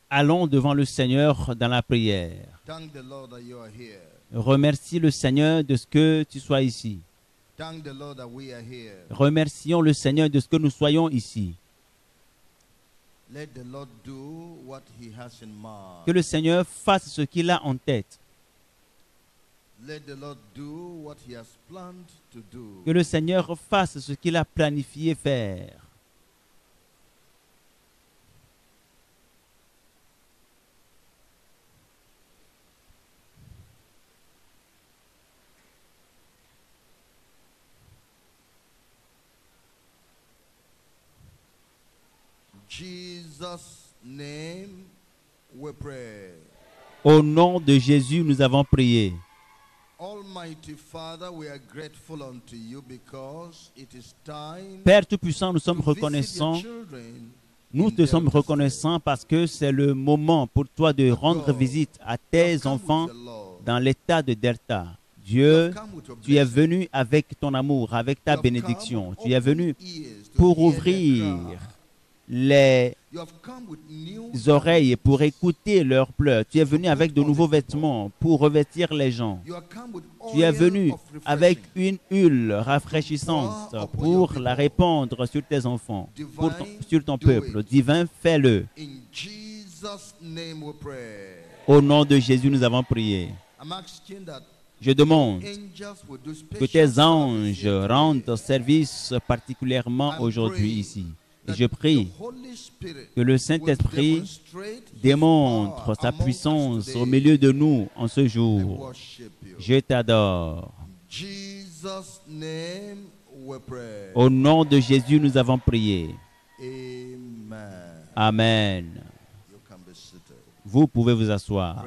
Allons devant le Seigneur dans la prière. Remercie le Seigneur de ce que tu sois ici. Remercions le Seigneur de ce que nous soyons ici. Que le Seigneur fasse ce qu'il a en tête. Que le Seigneur fasse ce qu'il a planifié faire. Jesus' name we pray. Au nom de Jésus, nous avons prié. Almighty Father, we are grateful unto you because it is time. Père Tout-Puissant, nous sommes reconnaissants. Nous te sommes reconnaissants parce que c'est le moment pour toi de rendre visite à tes enfants dans l'état de Delta. Dieu, tu es venu avec ton amour, avec ta bénédiction. Tu es venu pour ouvrir les oreilles pour écouter leurs pleurs. Tu es venu avec de nouveaux vêtements pour revêtir les gens. Tu es venu avec une huile rafraîchissante pour la répandre sur tes enfants, sur ton peuple. Divin, fais-le. Au nom de Jésus, nous avons prié. Je demande que tes anges rendent service particulièrement aujourd'hui ici. Et je prie que le Saint-Esprit démontre sa puissance au milieu de nous en ce jour. Je t'adore. Au nom de Jésus, nous avons prié. Amen. Vous pouvez vous asseoir.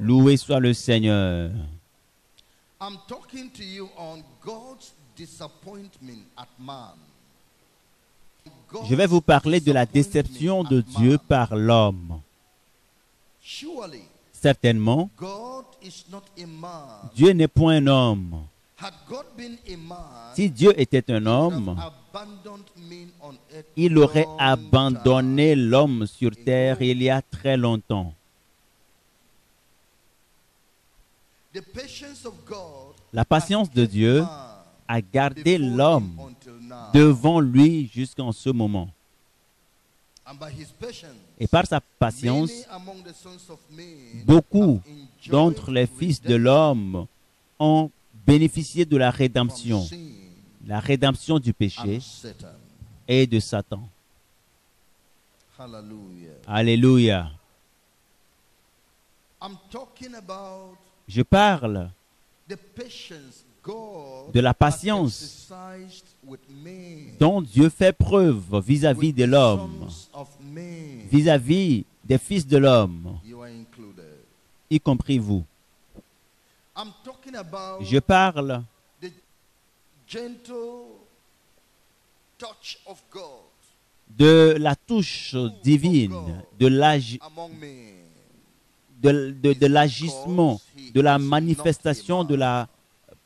Loué soit le Seigneur. Je vais vous parler de la déception de Dieu par l'homme. Certainement, Dieu n'est point un homme. Si Dieu était un homme, il aurait abandonné l'homme sur terre il y a très longtemps. La patience de Dieu a gardé l'homme devant lui jusqu'en ce moment. Et par sa patience, beaucoup d'entre les fils de l'homme ont bénéficié de la rédemption du péché et de Satan. Alléluia. Je parle de la patience dont Dieu fait preuve vis-à-vis de l'homme, vis-à-vis des fils de l'homme, y compris vous. Je parle de la touche divine, de l'agissement, de la manifestation de la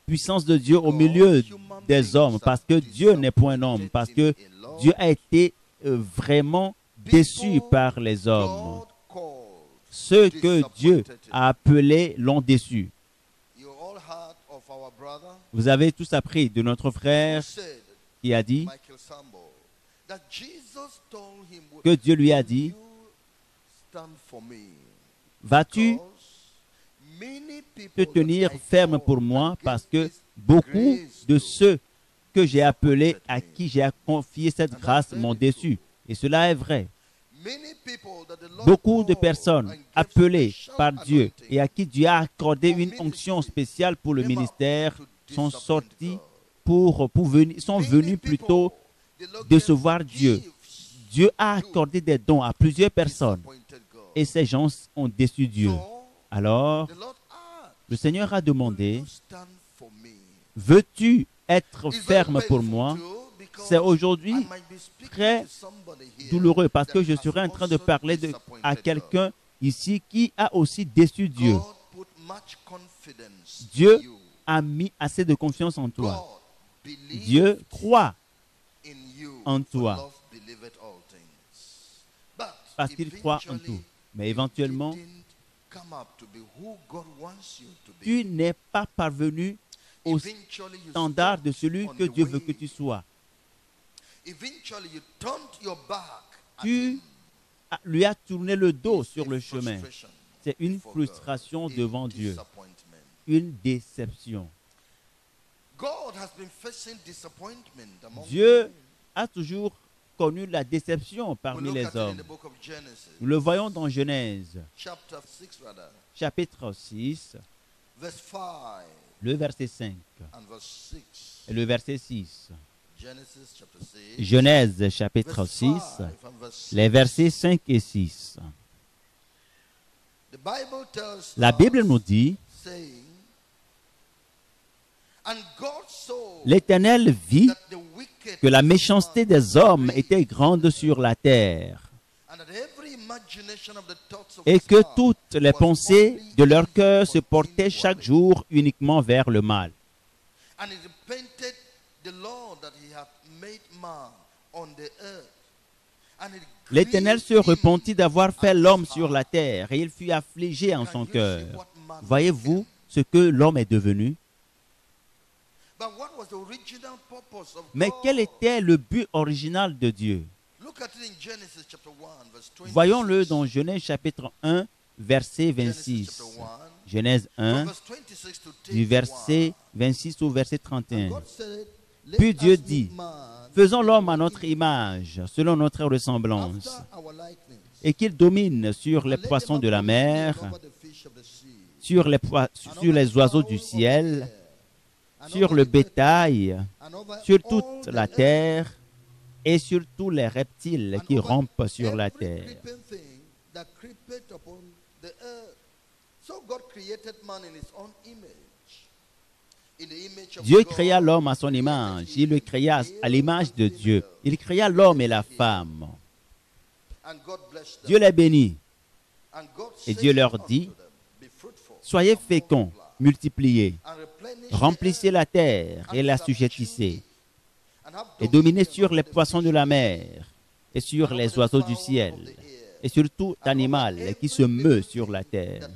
puissance de Dieu au milieu des hommes, parce que Dieu n'est point un homme, parce que Dieu a été vraiment déçu par les hommes. Ceux que Dieu a appelés l'ont déçu. Vous avez tous appris de notre frère qui a dit que Dieu lui a dit, vas-tu te tenir ferme pour moi parce que beaucoup de ceux que j'ai appelés, à qui j'ai confié cette grâce, m'ont déçu. Et cela est vrai. Beaucoup de personnes appelées par Dieu et à qui Dieu a accordé une onction spéciale pour le ministère sont sortis sont venus plutôt décevoir Dieu. Dieu a accordé des dons à plusieurs personnes et ces gens ont déçu Dieu. Alors, le Seigneur a demandé, veux-tu être ferme pour moi? C'est aujourd'hui très douloureux parce que je serai en train de parler à quelqu'un ici qui a aussi déçu Dieu. Dieu a mis assez de confiance en toi. Dieu croit en toi. parce qu'il croit en tout. Mais éventuellement, tu n'es pas parvenu au standard de celui que Dieu veut que tu sois. Tu lui as tourné le dos sur le chemin. C'est une frustration devant Dieu, une déception. Dieu a toujours connu la déception parmi les hommes. Nous le voyons dans Genèse, chapitre 6, le verset 5 et le verset 6. Genèse, chapitre 6, les versets 5 et 6. La Bible nous dit, l'Éternel vit que la méchanceté des hommes était grande sur la terre et que toutes les pensées de leur cœur se portaient chaque jour uniquement vers le mal. L'Éternel se repentit d'avoir fait l'homme sur la terre et il fut affligé en son cœur. Voyez-vous ce que l'homme est devenu? Mais quel était le but original de Dieu? Voyons-le dans Genèse chapitre 1, verset 26. Genèse 1, du verset 26 au verset 31. Puis Dieu dit, faisons l'homme à notre image, selon notre ressemblance, et qu'il domine sur les poissons de la mer, sur les oiseaux du ciel, sur le bétail, sur toute la terre et sur tous les reptiles qui rampent sur la terre. Dieu créa l'homme à son image. Il le créa à l'image de Dieu. Il créa l'homme et la femme. Dieu les bénit. Et Dieu leur dit, soyez féconds, multipliez, remplissez la terre et l'assujettissez, et dominez sur les poissons de la mer, et sur les oiseaux du ciel, et sur tout animal qui se meut sur la terre.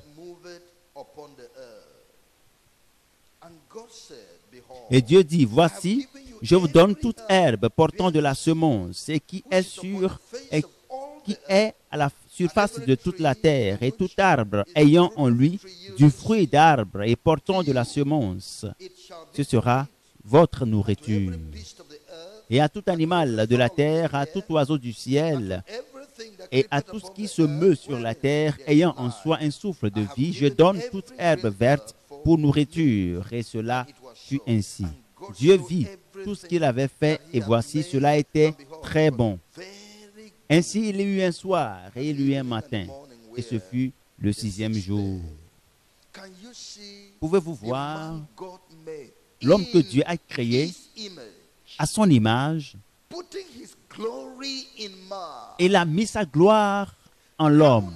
Et Dieu dit, voici, je vous donne toute herbe portant de la semence, et qui est à la surface de toute la terre, et tout arbre ayant en lui du fruit d'arbre et portant de la semence. Ce sera votre nourriture. Et à tout animal de la terre, à tout oiseau du ciel, et à tout ce qui se meut sur la terre, ayant en soi un souffle de vie, je donne toute herbe verte pour nourriture. Et cela fut ainsi. Dieu vit tout ce qu'il avait fait, et voici, cela était très bon. Ainsi, il y eut un soir, et il y eut un matin, et ce fut le 6e jour. Pouvez-vous voir l'homme que Dieu a créé à son image? Il a mis sa gloire en l'homme.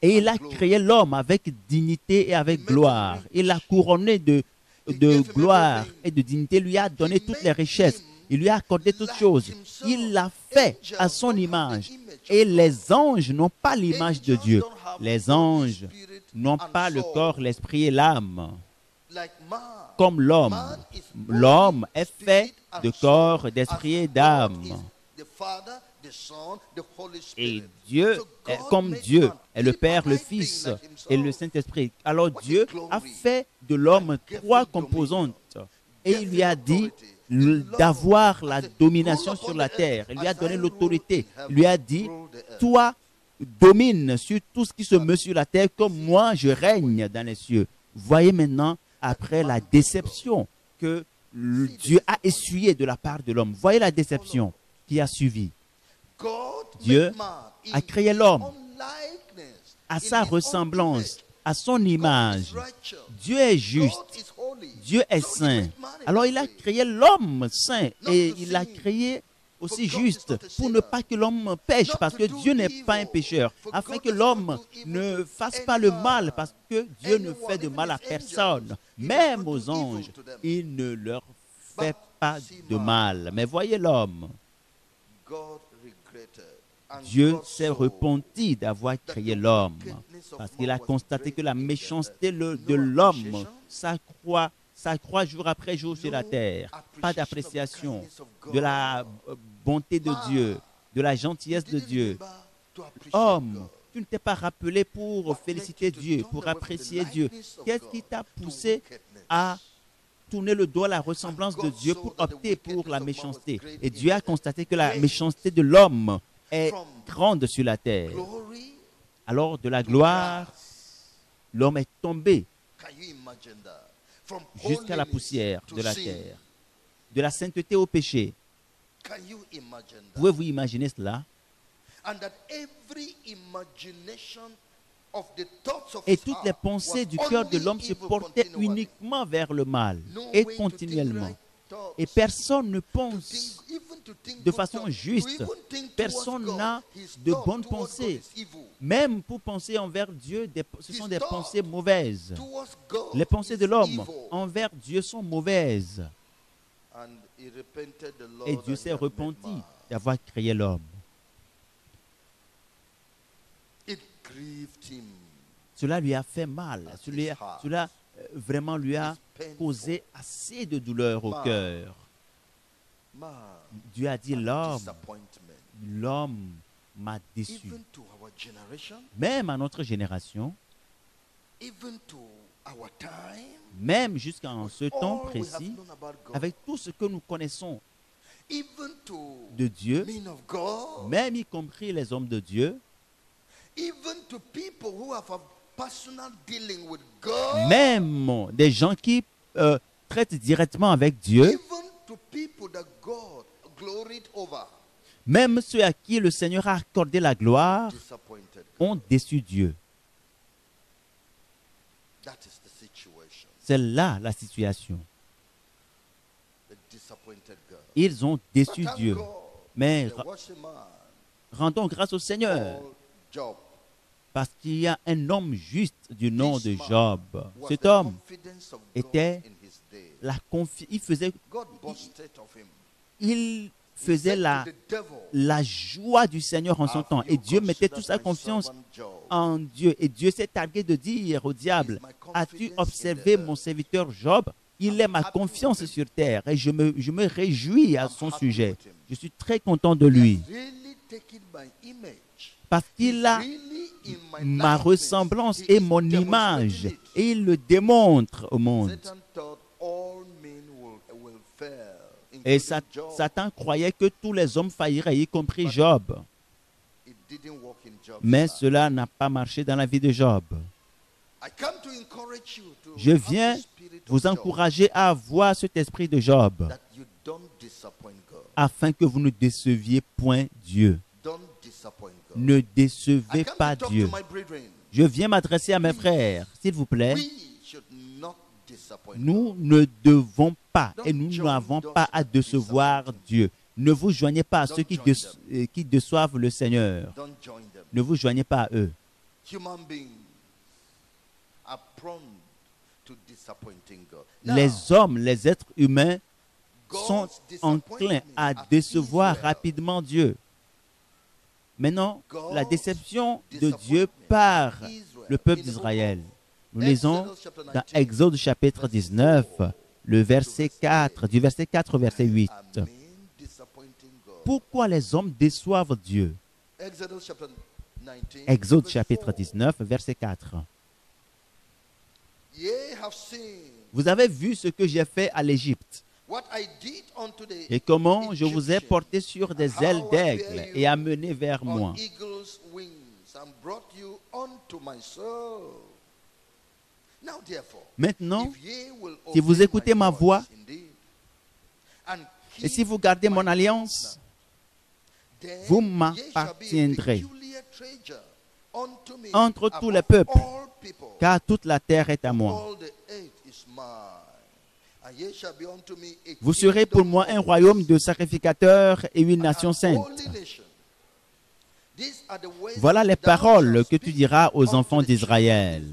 Et il a créé l'homme avec dignité et avec gloire. Il l'a couronné de gloire et de dignité. Il lui a donné toutes les richesses. Il lui a accordé toutes choses. Il l'a fait à son image. Et les anges n'ont pas l'image de Dieu. Les anges n'ont pas le corps, l'esprit et l'âme. Comme l'homme. L'homme est fait de corps, d'esprit et d'âme. Et Dieu, comme Dieu est le Père, le Fils et le Saint-Esprit. Alors Dieu a fait de l'homme 3 composantes. Et il lui a dit d'avoir la domination sur la terre. Il lui a donné l'autorité. Il lui a dit, toi, domine sur tout ce qui se meut sur la terre comme moi, je règne dans les cieux. Voyez maintenant, après la déception que Dieu a essuyée de la part de l'homme, voyez la déception qui a suivi. Dieu a créé l'homme à sa ressemblance, à son image. Dieu est juste. Dieu est saint. Alors il a créé l'homme saint et il l'a créé aussi juste pour ne pas que l'homme pêche, parce que Dieu n'est pas un pécheur, afin que l'homme ne fasse pas le mal, parce que Dieu ne fait de mal à personne, même aux anges. Il ne leur fait pas de mal. Mais voyez l'homme. Dieu s'est repenti d'avoir créé l'homme parce qu'il a constaté que la méchanceté de l'homme s'accroît jour après jour sur la terre. Pas d'appréciation de la bonté de Dieu, de la gentillesse de Dieu. Homme, tu ne t'es pas rappelé pour féliciter Dieu, pour apprécier Dieu. Qu'est-ce qui t'a poussé à tourner le dos à la ressemblance de Dieu pour opter pour la méchanceté? Et Dieu a constaté que la méchanceté de l'homme est grande sur la terre. Alors, de la gloire, l'homme est tombé jusqu'à la poussière de la terre. De la sainteté au péché. Pouvez-vous imaginer cela? Et toutes les pensées du cœur de l'homme se portaient uniquement vers le mal et continuellement. Et personne ne pense de façon juste. Personne n'a de bonnes pensées. Même pour penser envers Dieu, ce sont des pensées mauvaises. Les pensées de l'homme envers Dieu sont mauvaises. Et Dieu s'est repenti d'avoir créé l'homme. Cela lui a fait mal. Cela vraiment lui a causé assez de douleur au cœur. Dieu a dit, l'homme m'a déçu. Même à notre génération, même jusqu'à ce temps précis, avec tout ce que nous connaissons de Dieu, même y compris les hommes de Dieu, même des gens qui traitent directement avec Dieu, même ceux à qui le Seigneur a accordé la gloire, ont déçu Dieu. C'est là la situation. Ils ont déçu Dieu. Mais rendons grâce au Seigneur. Parce qu'il y a un homme juste du nom de Job. Cet homme était il faisait la joie du Seigneur en son temps. Et Dieu mettait toute sa confiance en Dieu. Et Dieu s'est targué de dire au diable, as-tu observé mon serviteur Job? Il est ma confiance sur terre. Et je me réjouis à son sujet. Je suis très content de lui. Parce qu'il a ma ressemblance et mon image. Et il le démontre au monde. Et Satan croyait que tous les hommes failliraient, y compris Job. Mais cela n'a pas marché dans la vie de Job. Je viens vous encourager à avoir cet esprit de Job, afin que vous ne déceviez point Dieu. Ne décevez pas Dieu. Je viens m'adresser à mes frères, s'il vous plaît. Nous ne devons pas et nous n'avons pas à décevoir Dieu. Ne vous joignez pas à ceux qui déçoivent le Seigneur. Ne vous joignez pas à eux. Les hommes, les êtres humains sont enclins à décevoir rapidement Dieu. Maintenant, la déception de Dieu par le peuple d'Israël. Nous lisons dans Exode chapitre 19, le verset 4, du verset 4 au verset 8. Pourquoi les hommes déçoivent Dieu? Exode chapitre 19, verset 4. Vous avez vu ce que j'ai fait à l'Égypte et comment je vous ai porté sur des ailes d'aigle et amené vers moi. Maintenant, si vous écoutez ma voix et si vous gardez mon alliance, vous m'appartiendrez entre tous les peuples, car toute la terre est à moi. Vous serez pour moi un royaume de sacrificateurs et une nation sainte. Voilà les paroles que tu diras aux enfants d'Israël.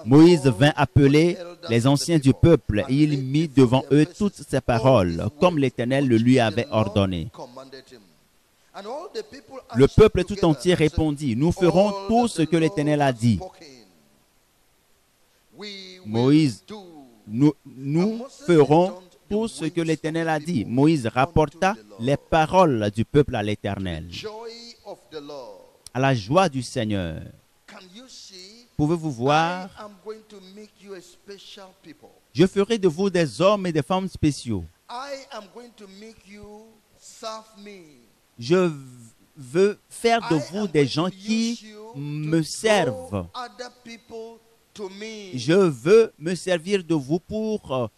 Moïse vint appeler les anciens du peuple et il mit devant eux toutes ces paroles, comme l'Éternel le lui avait ordonné. Le peuple tout entier répondit, nous ferons tout ce que l'Éternel a dit. Moïse, nous ferons tout ce que l'Éternel a dit. Moïse rapporta les paroles du peuple à l'Éternel, à la joie du Seigneur. Pouvez-vous voir? Je ferai de vous des hommes et des femmes spéciaux. Je veux faire de vous des gens qui me servent. Je veux me servir de vous pour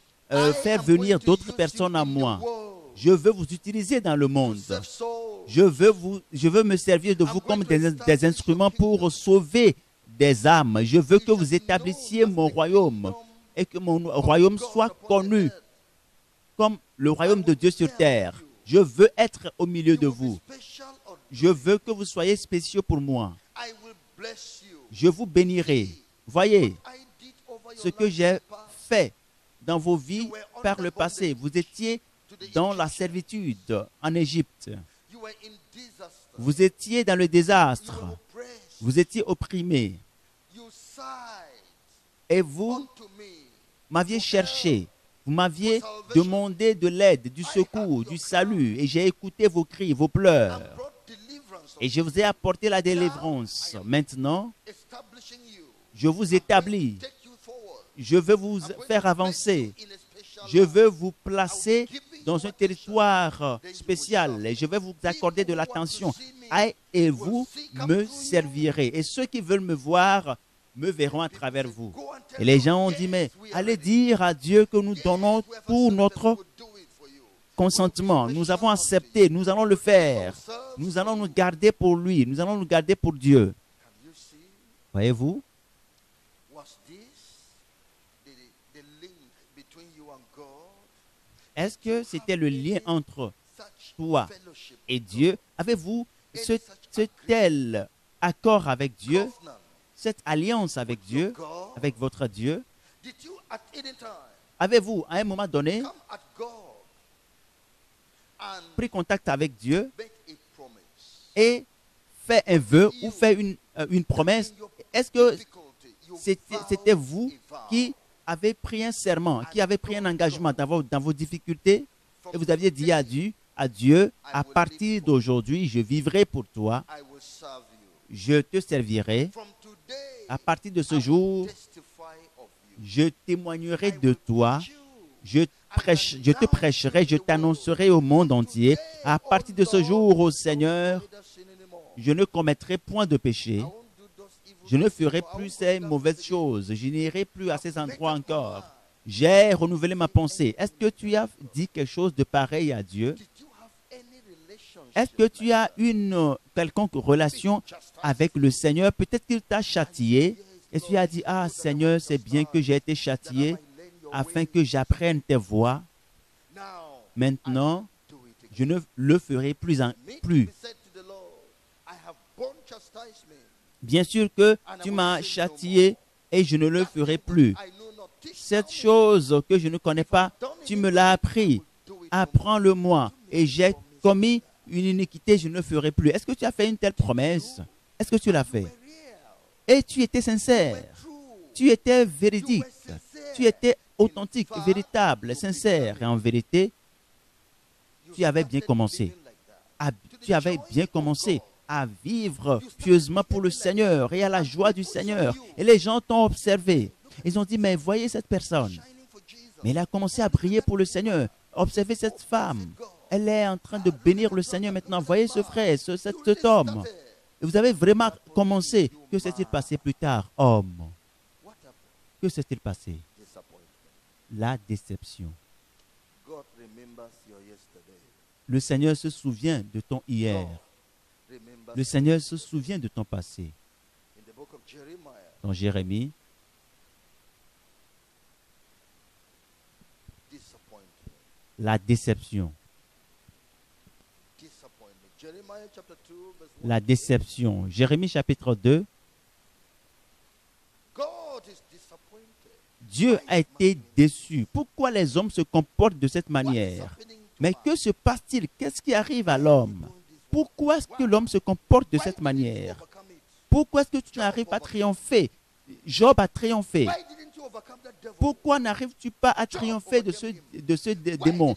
faire venir d'autres personnes à moi. Je veux vous utiliser dans le monde. Je veux me servir de vous comme des instruments pour sauver des âmes. Je veux que vous établissiez mon royaume et que mon royaume soit connu comme le royaume de Dieu sur terre. Je veux être au milieu de vous. Je veux que vous soyez spéciaux pour moi. Je vous bénirai. Voyez ce que j'ai fait dans vos vies par le passé. Vous étiez dans la servitude en Égypte. Vous étiez dans le désastre. Vous étiez opprimés. Et vous m'aviez cherché. Vous m'aviez demandé de l'aide, du secours, du salut. Et j'ai écouté vos cris, vos pleurs. Et je vous ai apporté la délivrance. Maintenant, je vous établis. Je veux vous faire avancer. Je veux vous placer dans un territoire spécial. Et je vais vous accorder de l'attention. Et vous me servirez. Et ceux qui veulent me voir me verront à travers vous. Et les gens ont dit, mais allez dire à Dieu que nous donnons tout notre consentement. Nous avons accepté, nous allons le faire. Nous allons nous garder pour lui. Nous allons nous garder pour Dieu. Voyez-vous? Est-ce que c'était le lien entre toi et Dieu? Avez-vous ce tel accord avec Dieu, cette alliance avec Dieu, avec votre Dieu? Avez-vous, à un moment donné, pris contact avec Dieu et fait un vœu ou fait une promesse? Est-ce que c'était vous qui avez pris un serment, qui avez pris un engagement dans vos difficultés et vous aviez dit à Dieu, à partir d'aujourd'hui, je vivrai pour toi, je te servirai. À partir de ce jour, je témoignerai de toi, je te prêcherai, je t'annoncerai au monde entier. À partir de ce jour, ô Seigneur, je ne commettrai point de péché. Je ne ferai plus ces mauvaises choses. Je n'irai plus à ces endroits encore. J'ai renouvelé ma pensée. Est-ce que tu as dit quelque chose de pareil à Dieu? Est-ce que tu as une quelconque relation avec le Seigneur? Peut-être qu'il t'a châtié et tu as dit, ah Seigneur, c'est bien que j'ai été châtié afin que j'apprenne tes voies. Maintenant, je ne le ferai plus. Bien sûr que tu m'as châtié et je ne le ferai plus. Cette chose que je ne connais pas, tu me l'as appris. Apprends-le-moi. Et j'ai commis une iniquité, je ne le ferai plus. Est-ce que tu as fait une telle promesse? Est-ce que tu l'as fait? Et tu étais sincère. Tu étais véridique. Tu étais authentique, véritable, sincère. Et en vérité, tu avais bien commencé. Tu avais bien commencé à vivre pieusement pour le Seigneur et à la joie du Seigneur. Et les gens t'ont observé. Ils ont dit, mais voyez cette personne. Mais elle a commencé à prier pour le Seigneur. Observez cette femme. Elle est en train de bénir le Seigneur maintenant. Voyez ce frère, cet homme. Et vous avez vraiment commencé. Que s'est-il passé plus tard, homme? Que s'est-il passé? La déception. Le Seigneur se souvient de ton hier. Le Seigneur se souvient de ton passé. Dans Jérémie, la déception. La déception. Jérémie chapitre 2. Dieu a été déçu. Pourquoi les hommes se comportent de cette manière? Mais que se passe-t-il? Qu'est-ce qui arrive à l'homme? Pourquoi est-ce que l'homme se comporte de cette manière? Pourquoi est-ce que tu n'arrives pas à triompher? Job a triomphé. Pourquoi n'arrives-tu pas à triompher de ce démon?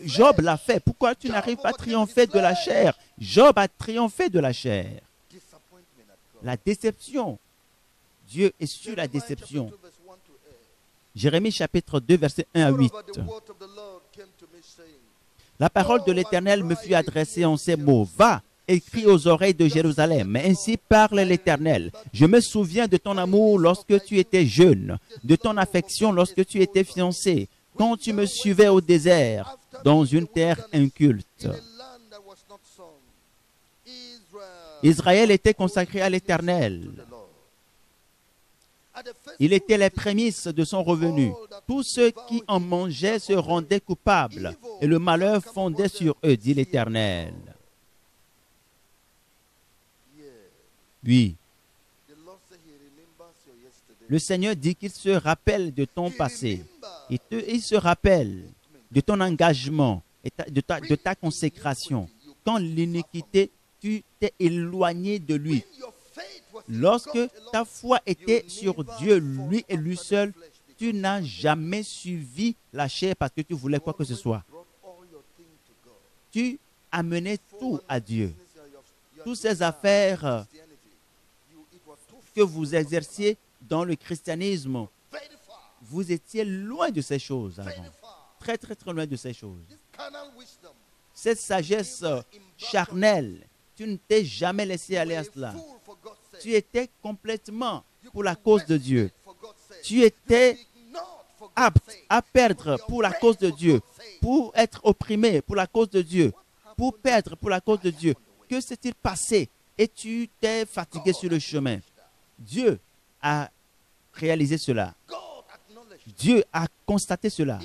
Job l'a fait. Pourquoi tu n'arrives pas à triompher de la chair? Job a triomphé de la chair. La déception. Dieu est sur la déception. Jérémie chapitre 2, versets 1 à 8. La parole de l'Éternel me fut adressée en ces mots. Va, écris aux oreilles de Jérusalem. Ainsi parle l'Éternel. Je me souviens de ton amour lorsque tu étais jeune, de ton affection lorsque tu étais fiancé, quand tu me suivais au désert, dans une terre inculte. Israël était consacré à l'Éternel. Il était les prémices de son revenu. Tous ceux qui en mangeaient se rendaient coupables, et le malheur fondait sur eux, dit l'Éternel. Oui. Le Seigneur dit qu'il se rappelle de ton passé. Il se rappelle de ton engagement, et de ta consécration. Quand l'iniquité, tu t'es éloigné de lui. Lorsque ta foi était sur Dieu, lui et lui seul, tu n'as jamais suivi la chair parce que tu voulais quoi que ce soit. Tu amenais tout à Dieu. Toutes ces affaires que vous exerciez dans le christianisme, vous étiez loin de ces choses avant. Très, très, très loin de ces choses. Cette sagesse charnelle, tu ne t'es jamais laissé aller à cela. Tu étais complètement pour la cause de Dieu. Tu étais apte à perdre pour la cause de Dieu, pour être opprimé pour la cause de Dieu, pour perdre pour la cause de Dieu. Que s'est-il passé? Et tu t'es fatigué sur le chemin. Dieu a réalisé cela. Dieu a constaté cela.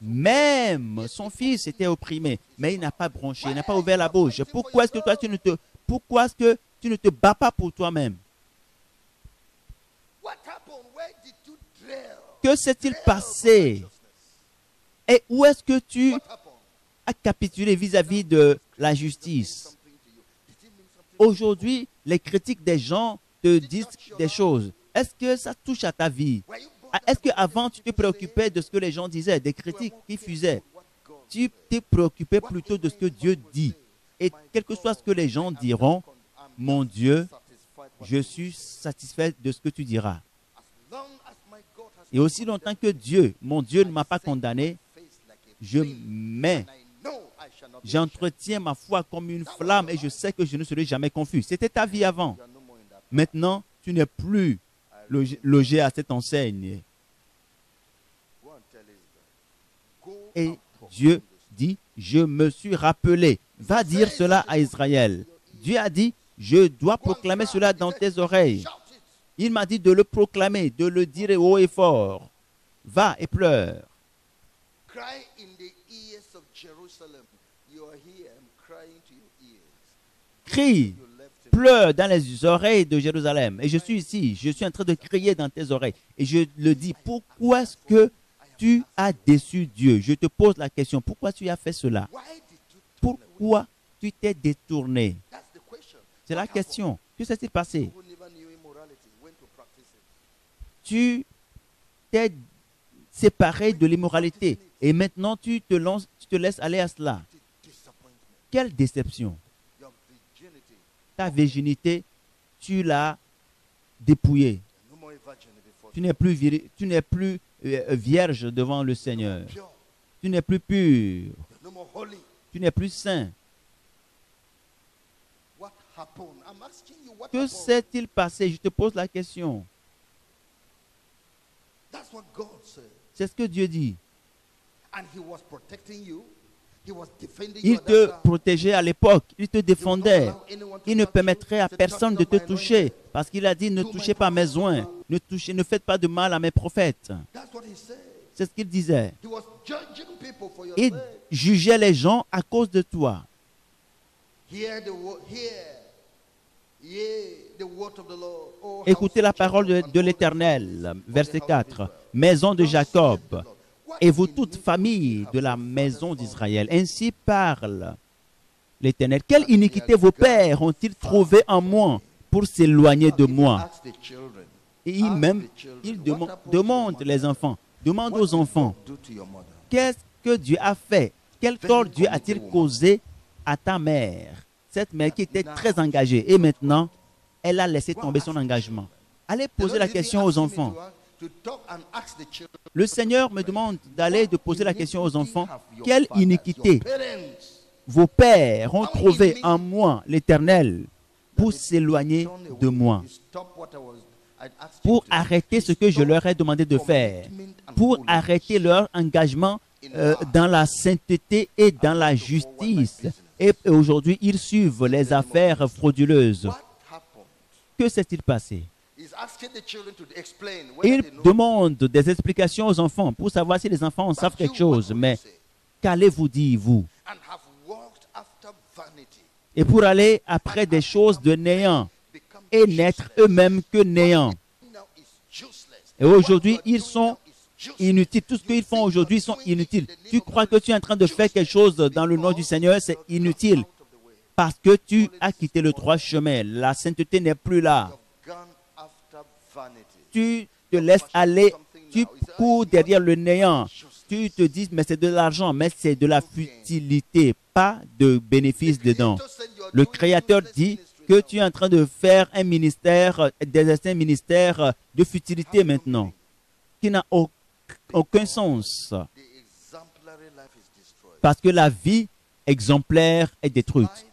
Même son fils était opprimé, mais il n'a pas bronché, il n'a pas ouvert la bouche. Pourquoi est-ce que toi tu ne te bats pas pour toi-même? Que s'est-il passé? Et où est-ce que tu as capitulé vis-à-vis de la justice? Aujourd'hui, les critiques des gens te disent des choses. Est-ce que ça touche à ta vie? Est-ce qu'avant, tu te préoccupais de ce que les gens disaient, des critiques qui fusaient? Tu t'es préoccupé plutôt de ce que Dieu dit. Et quel que soit ce que les gens diront, mon Dieu, je suis satisfait de ce que tu diras. Et aussi longtemps que Dieu, mon Dieu, ne m'a pas condamné, j'entretiens ma foi comme une flamme et je sais que je ne serai jamais confus. C'était ta vie avant. Maintenant, tu n'es plus logé à cette enseigne. Et Dieu dit, je me suis rappelé. Va dire cela à Israël. Dieu a dit, je dois proclamer cela dans tes oreilles. Il m'a dit de le proclamer, de le dire haut et fort. Va et pleure. Crie, pleure dans les oreilles de Jérusalem. Et je suis ici, je suis en train de crier dans tes oreilles. Et je le dis, pourquoi est-ce que tu as déçu Dieu? Je te pose la question, pourquoi tu as fait cela? Pourquoi tu t'es détourné? C'est la question. Que s'est-il passé? Tu t'es séparé de l'immoralité et maintenant tu te laisses aller à cela. Quelle déception! Ta virginité, tu l'as dépouillée. Tu n'es plus vierge devant le Seigneur. Tu n'es plus pur. Tu n'es plus saint. Que s'est-il passé? Je te pose la question. C'est ce que Dieu dit. Il te protégeait à l'époque, il te défendait. Il ne permettrait à personne de te toucher parce qu'il a dit ne touchez pas mes oints, ne faites pas de mal à mes prophètes. C'est ce qu'il disait. Il jugeait les gens à cause de toi. Écoutez la parole de l'Éternel, verset 4. Maison de Jacob, et vous toutes familles de la maison d'Israël, ainsi parle l'Éternel. Quelle iniquité vos pères ont-ils trouvé en moi pour s'éloigner de moi? Et il demande les enfants, demande aux enfants, qu'est-ce que Dieu a fait? Quel tort Dieu a-t-il causé à ta mère? Cette mère qui était très engagée et maintenant, elle a laissé tomber son engagement. Allez poser la question aux enfants. Le Seigneur me demande d'aller de poser la question aux enfants. Quelle iniquité vos pères ont trouvé en moi, l'Éternel, pour s'éloigner de moi, pour arrêter ce que je leur ai demandé de faire, pour arrêter leur engagement dans la sainteté et dans la justice. Et aujourd'hui, ils suivent les affaires frauduleuses. Que s'est-il passé? Il demande des explications aux enfants pour savoir si les enfants en savent quelque chose. Mais qu'allez-vous dire, vous? Et pour aller après des choses de néant et n'être eux-mêmes que néant. Et aujourd'hui, ils sont inutiles. Tout ce qu'ils font aujourd'hui sont inutiles. Tu crois que tu es en train de faire quelque chose dans le nom du Seigneur, c'est inutile. Parce que tu as quitté le droit chemin. La sainteté n'est plus là. Tu te laisses aller, tu cours derrière le néant. Tu te dis, mais c'est de l'argent, mais c'est de la futilité, pas de bénéfice dedans. Le Créateur dit que tu es en train de faire un ministère, d'exercer un ministère de futilité maintenant, qui n'a aucun sens. Parce que la vie exemplaire est détruite.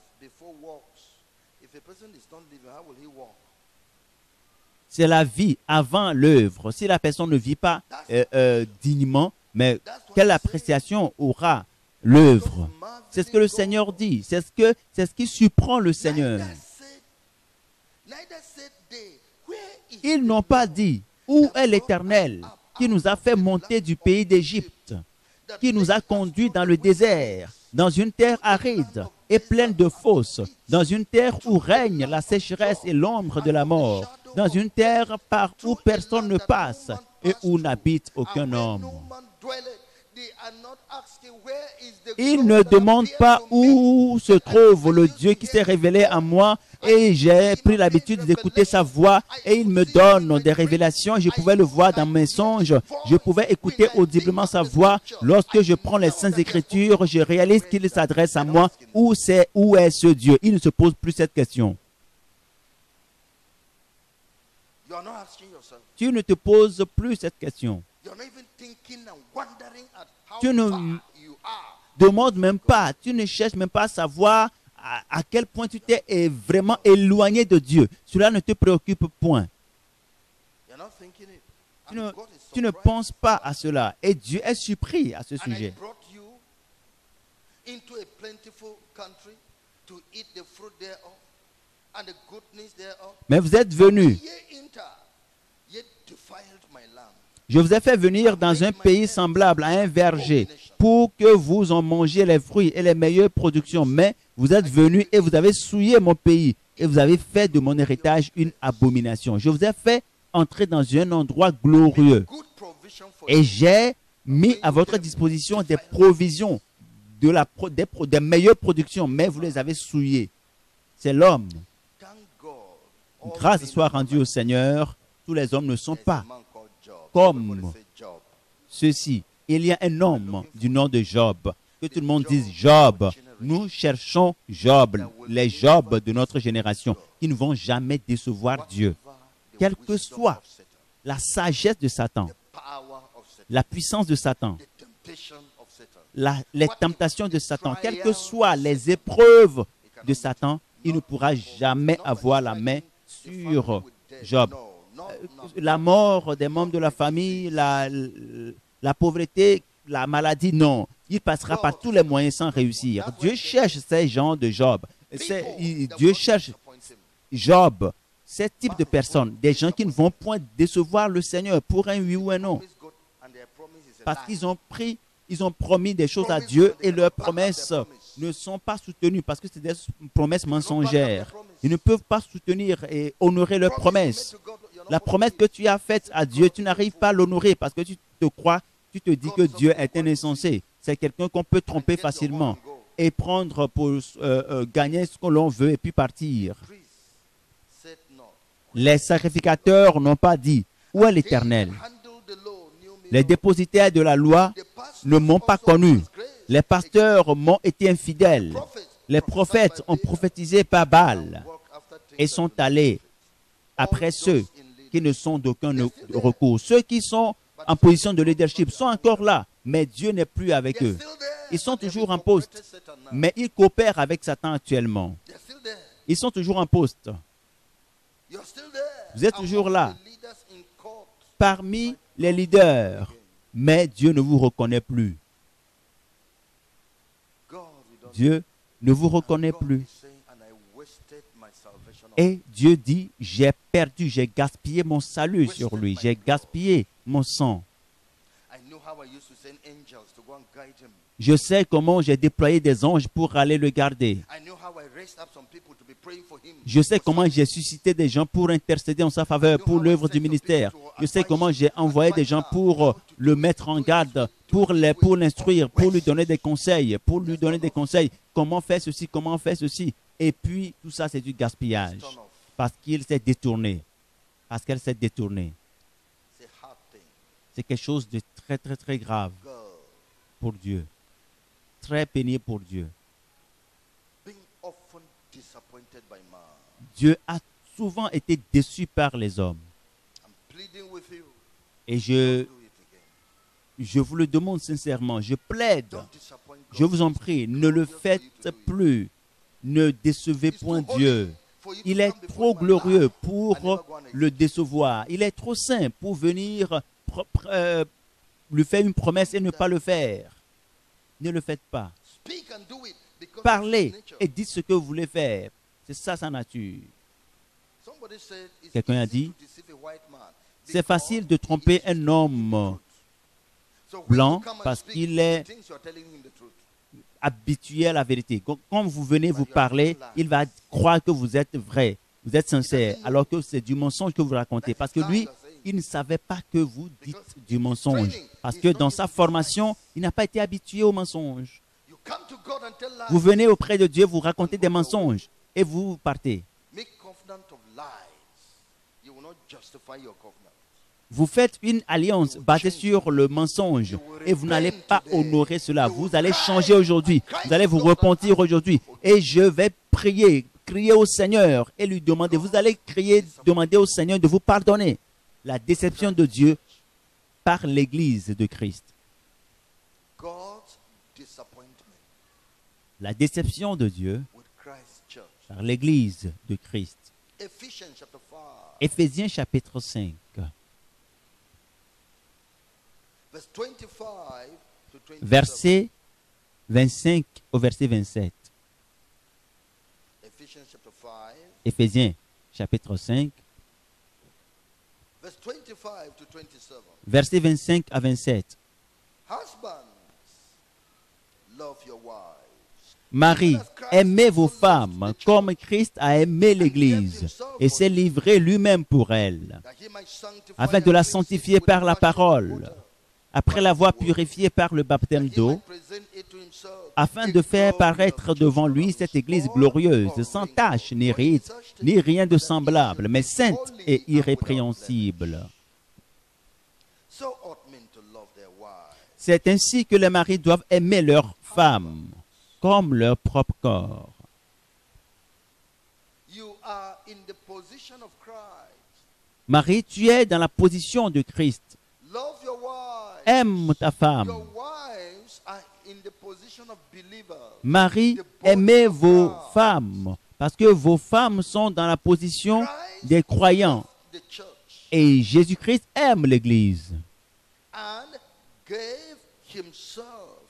C'est la vie avant l'œuvre. Si la personne ne vit pas dignement, mais quelle appréciation aura l'œuvre? C'est ce que le Seigneur dit. C'est ce qui surprend le Seigneur. Ils n'ont pas dit, où est l'Éternel qui nous a fait monter du pays d'Égypte, qui nous a conduits dans le désert, dans une terre aride et pleine de fosses, dans une terre où règne la sécheresse et l'ombre de la mort, dans une terre par où personne ne passe et où n'habite aucun homme. Ils ne demandent pas où se trouve le Dieu qui s'est révélé à moi et j'ai pris l'habitude d'écouter sa voix et il me donne des révélations. Je pouvais le voir dans mes songes. Je pouvais écouter audiblement sa voix. Lorsque je prends les Saintes Écritures, je réalise qu'il s'adresse à moi. Où est ce Dieu? Il ne se pose plus cette question. Tu ne te poses plus cette question. Tu ne demandes même pas, tu ne cherches même pas à savoir à quel point tu t'es vraiment éloigné de Dieu. Cela ne te préoccupe point. Tu ne penses pas à cela. Et Dieu est surpris à ce sujet. Mais vous êtes venus. Je vous ai fait venir dans un pays semblable à un verger pour que vous en mangiez les fruits et les meilleures productions. Mais vous êtes venus et vous avez souillé mon pays et vous avez fait de mon héritage une abomination. Je vous ai fait entrer dans un endroit glorieux et j'ai mis à votre disposition des provisions, des meilleures productions, mais vous les avez souillées. C'est l'homme. Grâce soit rendue au Seigneur, tous les hommes ne sont pas comme ceci. Il y a un homme du nom de Job. Que tout le monde dise Job. Nous cherchons Job, les Job de notre génération, qui ne vont jamais décevoir Dieu. Quelle que soit la sagesse de Satan, la puissance de Satan, les tentations de Satan, quelles que soient les épreuves de Satan, il ne pourra jamais avoir la main sur Job. La mort des membres de la famille, la pauvreté, la maladie, non. Il passera par tous les moyens sans réussir. Dieu cherche ces gens de Job. Dieu cherche Job, ces types de personnes, des gens qui ne vont point décevoir le Seigneur pour un oui ou un non. Parce qu'ils ont promis des choses à Dieu et leurs promesses ne sont pas soutenues parce que c'est des promesses mensongères. Ils ne peuvent pas soutenir et honorer leurs promesses. La promesse que tu as faite à Dieu, tu n'arrives pas à l'honorer parce que tu te dis que Dieu est un insensé. C'est quelqu'un qu'on peut tromper facilement. et prendre pour gagner ce que l'on veut et puis partir. Les sacrificateurs n'ont pas dit, où est l'Éternel? Les dépositaires de la loi ne m'ont pas connu. Les pasteurs m'ont été infidèles. Les prophètes ont prophétisé par Baal et sont allés après ceux qui ne sont d'aucun recours. Ceux qui sont en position de leadership sont encore là, mais Dieu n'est plus avec eux. Ils sont toujours en poste, mais ils coopèrent avec Satan actuellement. Ils sont toujours en poste. Vous êtes toujours là, parmi les leaders, mais Dieu ne vous reconnaît plus. Dieu ne vous reconnaît plus. Et Dieu dit, j'ai perdu, j'ai gaspillé mon salut sur lui, j'ai gaspillé mon sang. Je sais comment j'ai déployé des anges pour aller le garder. Je sais comment j'ai suscité des gens pour intercéder en sa faveur, pour l'œuvre du ministère. Je sais comment j'ai envoyé des gens pour le mettre en garde, pour l'instruire, pour lui donner des conseils, Comment faire ceci, comment faire ceci. Et puis, tout ça, c'est du gaspillage. Parce qu'il s'est détourné. Parce qu'elle s'est détournée. C'est quelque chose de très, très, très grave pour Dieu. Très pénible pour Dieu. Dieu a souvent été déçu par les hommes. Et je vous le demande sincèrement, je plaide, je vous en prie, ne le faites plus. Ne décevez point Dieu. Il est trop glorieux pour le décevoir. Il est trop saint pour venir lui faire une promesse et ne pas le faire. Ne le faites pas. Parlez et dites ce que vous voulez faire. C'est ça sa nature. Quelqu'un a dit, c'est facile de tromper un homme blanc parce qu'il est habitué à la vérité. Quand vous venez vous parler, il va croire que vous êtes vrai, vous êtes sincère, alors que c'est du mensonge que vous racontez. Parce que lui, il ne savait pas que vous dites du mensonge. Parce que dans sa formation, il n'a pas été habitué au mensonge. Vous venez auprès de Dieu, vous racontez des mensonges et vous partez. Vous faites une alliance basée sur le mensonge et vous n'allez pas honorer cela. Vous allez changer aujourd'hui. Vous allez vous repentir aujourd'hui. Et je vais prier, crier au Seigneur et lui demander. Vous allez crier, demander au Seigneur de vous pardonner. La déception de Dieu par l'Église de Christ. La déception de Dieu par l'Église de Christ. Éphésiens chapitre 5. Verset 25 au verset 27. Éphésiens chapitre 5. Verset 25 à 27. Marie, aimez vos femmes comme Christ a aimé l'Église et s'est livré lui-même pour elle, afin de la sanctifier par la parole, après l'avoir purifiée par le baptême d'eau, afin de faire paraître devant lui cette Église glorieuse, sans tache ni ride, ni rien de semblable, mais sainte et irrépréhensible. C'est ainsi que les maris doivent aimer leurs femmes, comme leur propre corps. Marie, tu es dans la position de Christ. Aime ta femme. Marie, aimez vos femmes, parce que vos femmes sont dans la position des croyants. Et Jésus-Christ aime l'Église.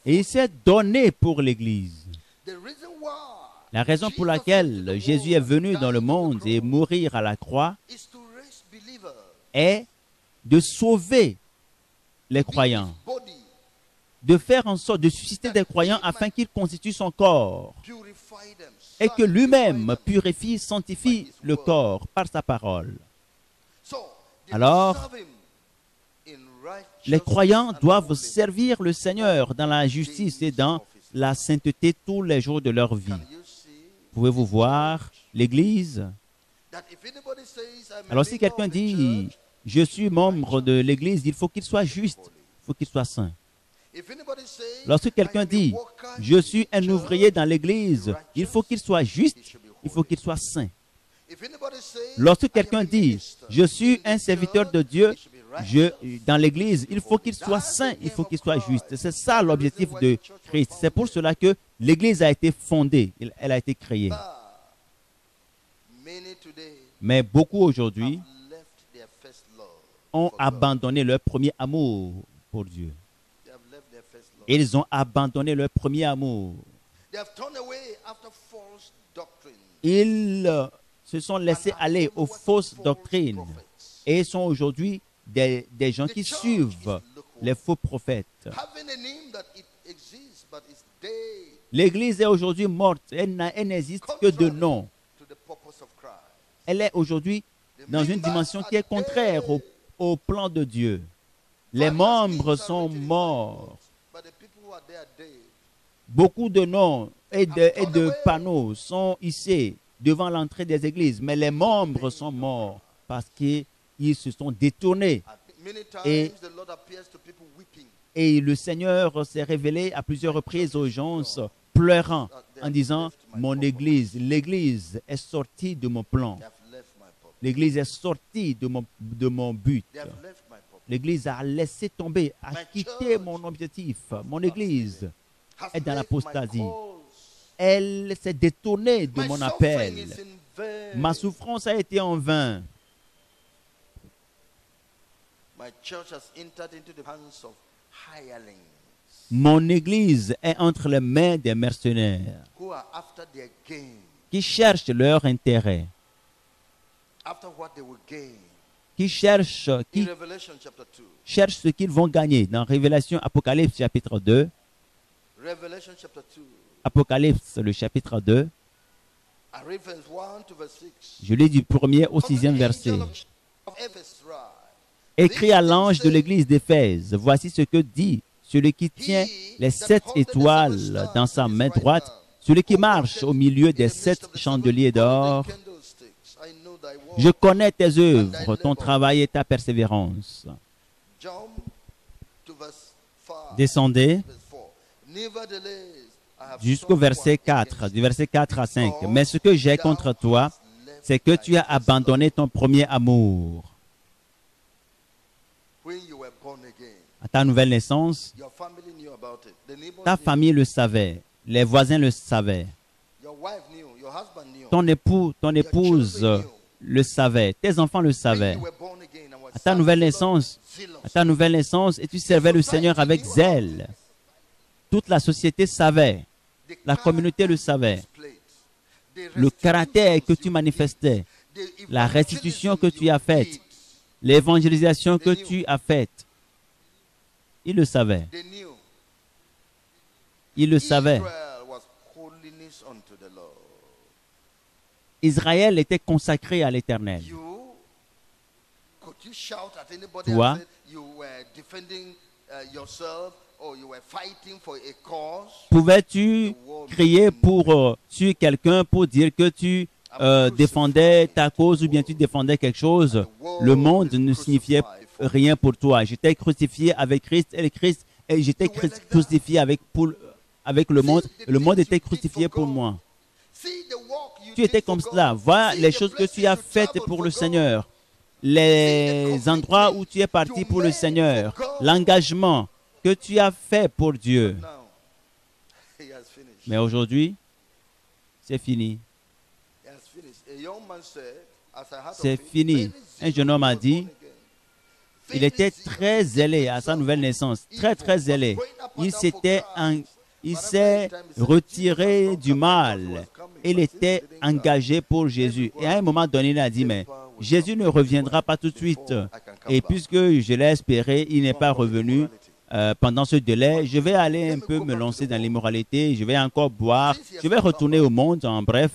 Et il s'est donné pour l'Église. La raison pour laquelle Jésus est venu dans le monde et mourir à la croix est de sauver les croyants, de faire en sorte de susciter des croyants afin qu'ils constituent son corps et que lui-même purifie, sanctifie le corps par sa parole. Alors, les croyants doivent servir le Seigneur dans la justice et dans la sainteté tous les jours de leur vie. Can you see Pouvez-vous voir l'Église? that if anybody says, I'm a Alors si member quelqu'un of the dit, church, je suis membre de l'Église, il faut qu'il soit juste, il faut qu'il soit saint. if anybody says, Lorsque I quelqu'un am a dit, worker je in suis the un church, ouvrier dans l'Église, il faut qu'il soit juste, il faut qu'il soit saint. if anybody says, Lorsque I am quelqu'un a dit, minister je suis in the un serviteur de church, Dieu, he should be righteous. dans l'Église, il faut qu'il soit saint, il faut qu'il soit juste. C'est ça l'objectif de Christ. C'est pour cela que l'Église a été fondée, elle a été créée. But many today Mais beaucoup aujourd'hui have left their first love ont for God. abandonné leur premier amour pour Dieu. They have left their first love. Ils ont abandonné leur premier amour. They have turned away after false doctrine. Ils se sont laissés And are aller aux followers of fausses false doctrines prophets. et sont aujourd'hui des gens qui suivent les faux prophètes. Having a name that it exists, but it's dead L'Église est aujourd'hui morte. Elle n'existe que de nom. to the purpose of Christ. Elle est aujourd'hui dans une dimension qui est contraire au plan de Dieu. Les membres sont morts. But the people who are there are dead. Beaucoup de noms et de panneaux sont hissés devant l'entrée des églises, mais les membres sont morts parce qu'ils se sont détournés. And many times Et- the Lord appears to people weeping. Et le Seigneur s'est révélé à plusieurs reprises aux gens pleurant en disant, mon église, l'église est sortie de mon plan. They have left my purpose. L'église est sortie de mon but. They have left my purpose. L'église a laissé tomber, a quitté mon objectif. Mon église Has est dans left l'apostasie. my cause. Elle s'est détournée de My mon suffering appel. is in vain. Ma souffrance a été en vain. My church has entered into the hands of hirelings Mon église est entre les mains des mercenaires who are after their gain, qui cherchent leur intérêt, after what they will gain. qui cherchent In Revelation chapter 2, ce qu'ils vont gagner. Dans Révélation Apocalypse chapitre 2, Revelation chapter 2, Apocalypse le chapitre 2, I read verse 1 to verse 6. je lis du 1er au 6e verset. Of Ephesus write, Écrit à l'ange de l'église d'Éphèse, voici ce que dit celui qui tient les 7 étoiles dans sa main droite, celui qui marche au milieu des 7 chandeliers d'or. Je connais tes œuvres, ton travail et ta persévérance. Descendez jusqu'au verset 4, du verset 4 à 5. Mais ce que j'ai contre toi, c'est que tu as abandonné ton premier amour. À ta nouvelle naissance, ta famille le savait, les voisins le savaient, ton époux, ton épouse le savait, tes enfants le savaient. À ta nouvelle naissance, et tu servais le Seigneur avec zèle. Toute la société savait, la communauté le savait. Le caractère que tu manifestais, la restitution que tu as faite, l'évangélisation que tu as faite, il le savait. Il le savait. Israël était consacré à l'Éternel. Toi, pouvais-tu crier sur quelqu'un pour dire que tu défendais ta cause ou bien tu défendais quelque chose? Le monde ne signifiait rien pour toi. J'étais crucifié avec Christ et j'étais crucifié avec le monde. Le monde était crucifié pour moi. Tu étais comme cela. Vois les choses que tu as faites pour le Seigneur. Les endroits où tu es parti pour le Seigneur. L'engagement que tu as fait pour Dieu. Mais aujourd'hui, c'est fini. C'est fini. Un jeune homme a dit, il était très zélé à sa nouvelle naissance, très zélé. Il s'est retiré du mal. Il était engagé pour Jésus. Et à un moment donné, il a dit, mais Jésus ne reviendra pas tout de suite. Et puisque je l'ai espéré, il n'est pas revenu pendant ce délai. Je vais aller un peu me lancer dans l'immoralité. Je vais encore boire. Je vais retourner au monde, en bref.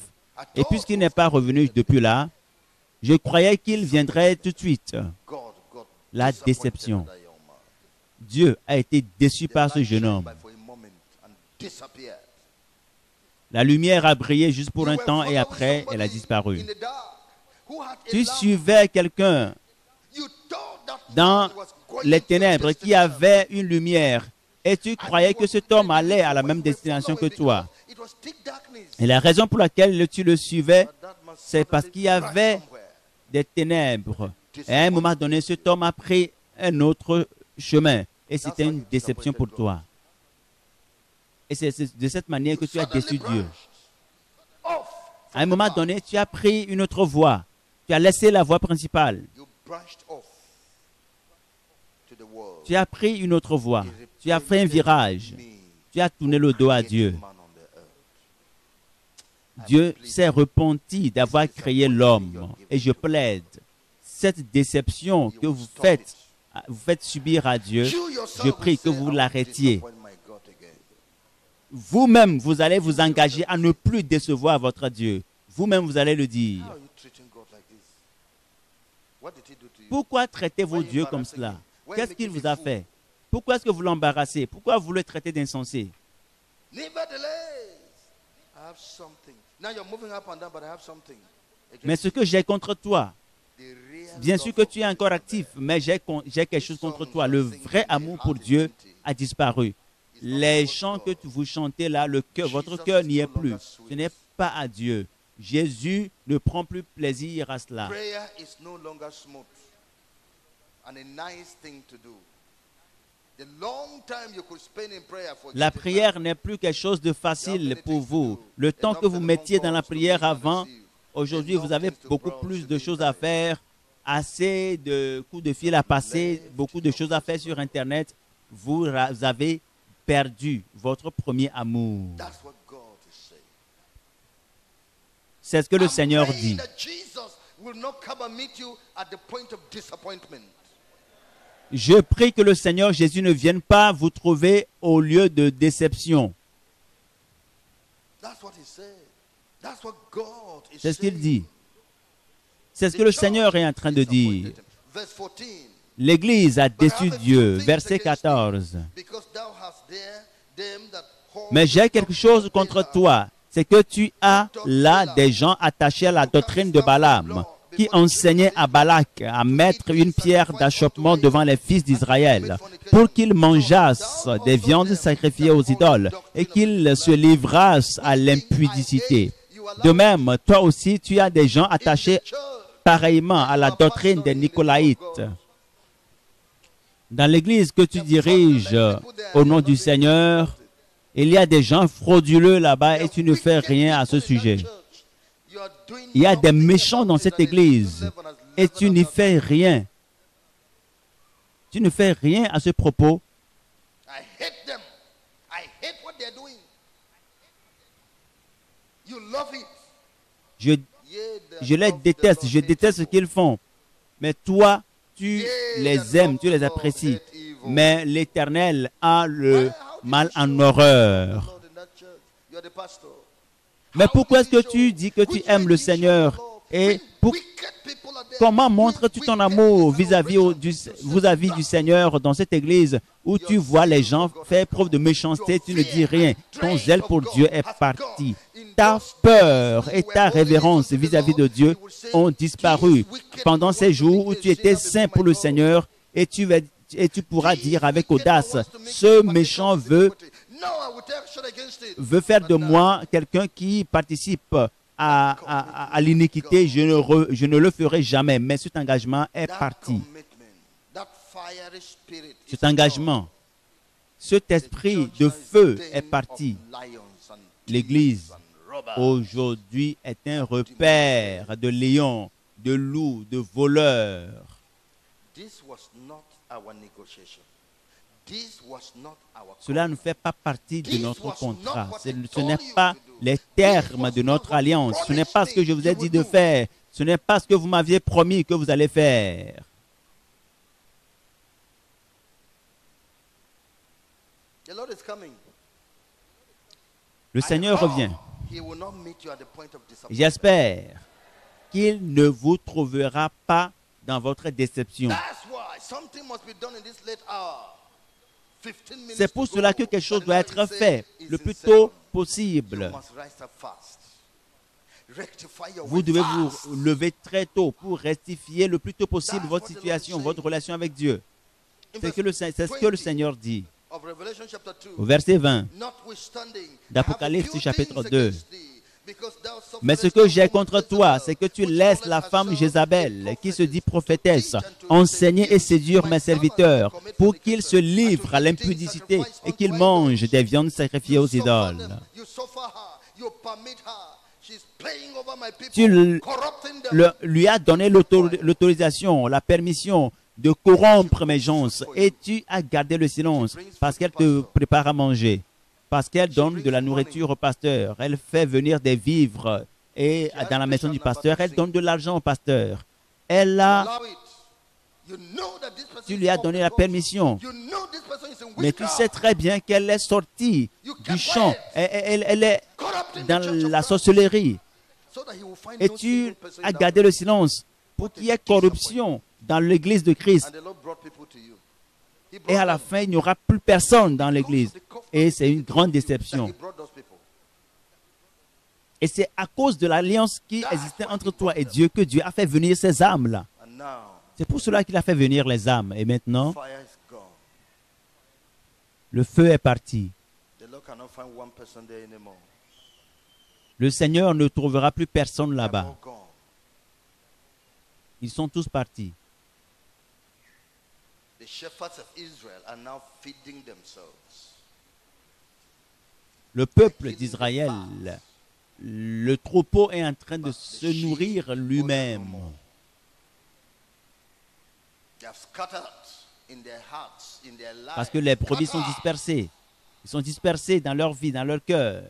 Et puisqu'il n'est pas revenu depuis là, je croyais qu'il viendrait tout de suite. La déception. Dieu a été déçu par ce jeune homme. disappeared. La lumière a brillé juste pour You un were temps et following après, elle a somebody disparu. in the dark who had a Tu lamp. suivais quelqu'un You thought that dans man was going les to a ténèbres qui destination. avait une lumière et tu croyais que cet homme allait à la même destination que toi. It was thick darkness. Et la raison pour laquelle tu le suivais, But that man c'est parce suddenly qu'il y avait crashed somewhere. des ténèbres. Et à un moment donné, cet homme a pris un autre chemin et c'était une déception pour toi. Et c'est de cette manière que tu as déçu Dieu. Off À un moment donné, tu as pris une autre voie. Tu as laissé la voie principale. you branched off to the world. Tu as pris une autre voie. Tu as fait un virage. Tu as tourné le dos à Dieu. Dieu s'est repenti d'avoir créé l'homme. Et je plaide, cette déception que vous faites subir à Dieu, je prie que vous l'arrêtiez. Vous-même, vous allez vous engager à ne plus décevoir votre Dieu. Vous-même, vous allez le dire. Pourquoi traitez-vous Dieu comme cela? Qu'est-ce qu'il vous a fait? Pourquoi est-ce que vous l'embarrassez? Pourquoi vous le traitez d'insensé? Mais ce que j'ai contre toi, bien sûr que tu es encore actif, mais j'ai quelque chose contre toi. Le vrai amour pour Dieu a disparu. Les chants que vous chantez là, votre cœur n'y est plus. Ce n'est pas à Dieu. Jésus ne prend plus plaisir à cela. La prière n'est plus quelque chose de facile pour vous. Le temps que vous mettiez dans la prière avant, aujourd'hui vous avez beaucoup plus de choses à faire, assez de coups de fil à passer, beaucoup de choses à faire sur Internet. Vous avez perdu votre premier amour. C'est ce que le Seigneur dit. Je prie que le Seigneur Jésus ne vienne pas vous trouver au lieu de déception. C'est ce qu'il dit. C'est ce que le Seigneur est en train de dire. L'Église a déçu Dieu. Verset 14. Mais j'ai quelque chose contre toi. C'est que tu as là des gens attachés à la doctrine de Balaam, qui enseignaient à Balak à mettre une pierre d'achoppement devant les fils d'Israël pour qu'ils mangeassent des viandes sacrifiées aux idoles et qu'ils se livrassent à l'impudicité. De même, toi aussi, tu as des gens attachés pareillement à la doctrine des Nicolaïtes. Dans l'église que tu diriges au nom du Seigneur, il y a des gens frauduleux là-bas et tu ne fais rien à ce sujet. Il y a des méchants dans cette église et tu n'y fais rien. Tu ne fais rien à ce propos. Je les déteste, je déteste ce qu'ils font. Mais toi, tu les aimes, tu les apprécies. Mais l'Éternel a le mal en horreur. Mais pourquoi est-ce que tu dis que tu aimes le Seigneur? Et comment montres-tu ton amour vis-à-vis du Seigneur dans cette église où tu vois les gens faire preuve de méchanceté, tu ne dis rien. Ton zèle pour Dieu est parti. Ta peur et ta révérence vis-à-vis de Dieu ont disparu pendant ces jours où tu étais saint pour le Seigneur et tu pourras dire avec audace, ce méchant veut faire de moi quelqu'un qui participe à l'iniquité, je ne le ferai jamais. Mais cet engagement est parti. Cet engagement, cet esprit de feu est parti. L'Église, aujourd'hui, est un repère de lions, de loups, de voleurs. Cela ne fait pas partie de notre contrat. Ce n'est pas les termes de notre alliance. Ce n'est pas ce que je vous ai dit de faire. Ce n'est pas ce que vous m'aviez promis que vous allez faire. Le Seigneur revient. J'espère qu'il ne vous trouvera pas dans votre déception. C'est pour cela que quelque chose doit être fait le plus tôt possible. Vous devez vous lever très tôt pour rectifier le plus tôt possible votre situation, votre relation avec Dieu. C'est ce que le Seigneur dit. Au verset 20 d'Apocalypse chapitre 2. Mais ce que j'ai contre toi, c'est que tu laisses la femme Jézabel, qui se dit prophétesse, enseigner et séduire mes serviteurs pour qu'ils se livrent à l'impudicité et qu'ils mangent des viandes sacrifiées aux idoles. Tu lui as donné l'autorisation, la permission de corrompre mes gens et tu as gardé le silence parce qu'elle te prépare à manger, parce qu'elle donne de la nourriture au pasteur, elle fait venir des vivres et dans la maison du pasteur, elle donne de l'argent au pasteur. Tu lui as donné la permission, mais tu sais très bien qu'elle est sortie du champ, elle est dans la sorcellerie et tu as gardé le silence pour qu'il y ait corruption dans l'église de Christ. Et à la fin, il n'y aura plus personne dans l'église. Et c'est une grande déception. Et c'est à cause de l'alliance qui existait entre toi et Dieu que Dieu a fait venir ces âmes-là. C'est pour cela qu'il a fait venir les âmes. Et maintenant, le feu est parti. Le Seigneur ne trouvera plus personne là-bas. Ils sont tous partis. Le peuple d'Israël, le troupeau est en train de se nourrir lui-même. Parce que les brebis sont dispersés. Ils sont dispersés dans leur vie, dans leur cœur.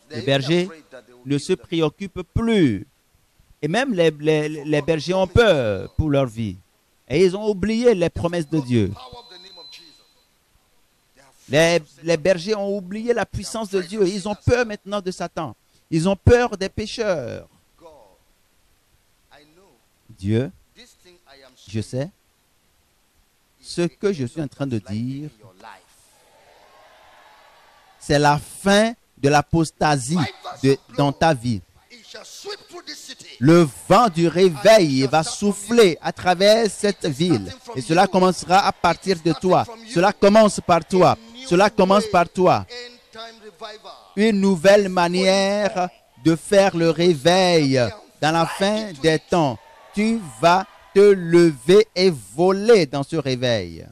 Les bergers ne se préoccupent plus. Et même les bergers ont peur pour leur vie. Et ils ont oublié les promesses de Dieu. Les bergers ont oublié la puissance de Dieu. Ils ont peur maintenant de Satan. Ils ont peur des pécheurs. Dieu, je sais, ce que je suis en train de dire, c'est la fin de l'apostasie dans ta vie. Le vent du réveil va souffler à travers cette ville. Et cela commencera à partir de toi. Cela commence par toi. Cela commence par toi. Une nouvelle manière de faire le réveil dans la fin des temps. Tu vas te lever et voler dans ce réveil.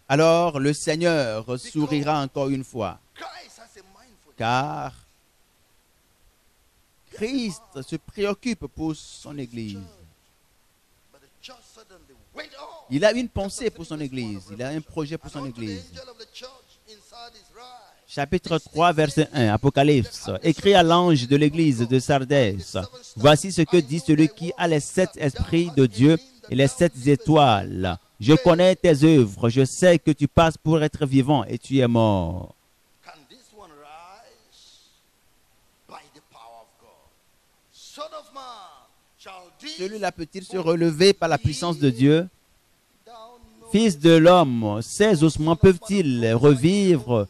Alors le Seigneur sourira encore une fois. Car Christ se préoccupe pour son Église. Il a une pensée pour son Église. Il a un projet pour son Église. Chapitre 3, verset 1, Apocalypse. Écrit à l'ange de l'église de Sardais. Voici ce que dit celui qui a les 7 esprits de Dieu et les 7 étoiles. Je connais tes œuvres. Je sais que tu passes pour être vivant et tu es mort. Celui-là peut-il se relever par la puissance de Dieu? Fils de l'homme, ces ossements peuvent-ils revivre?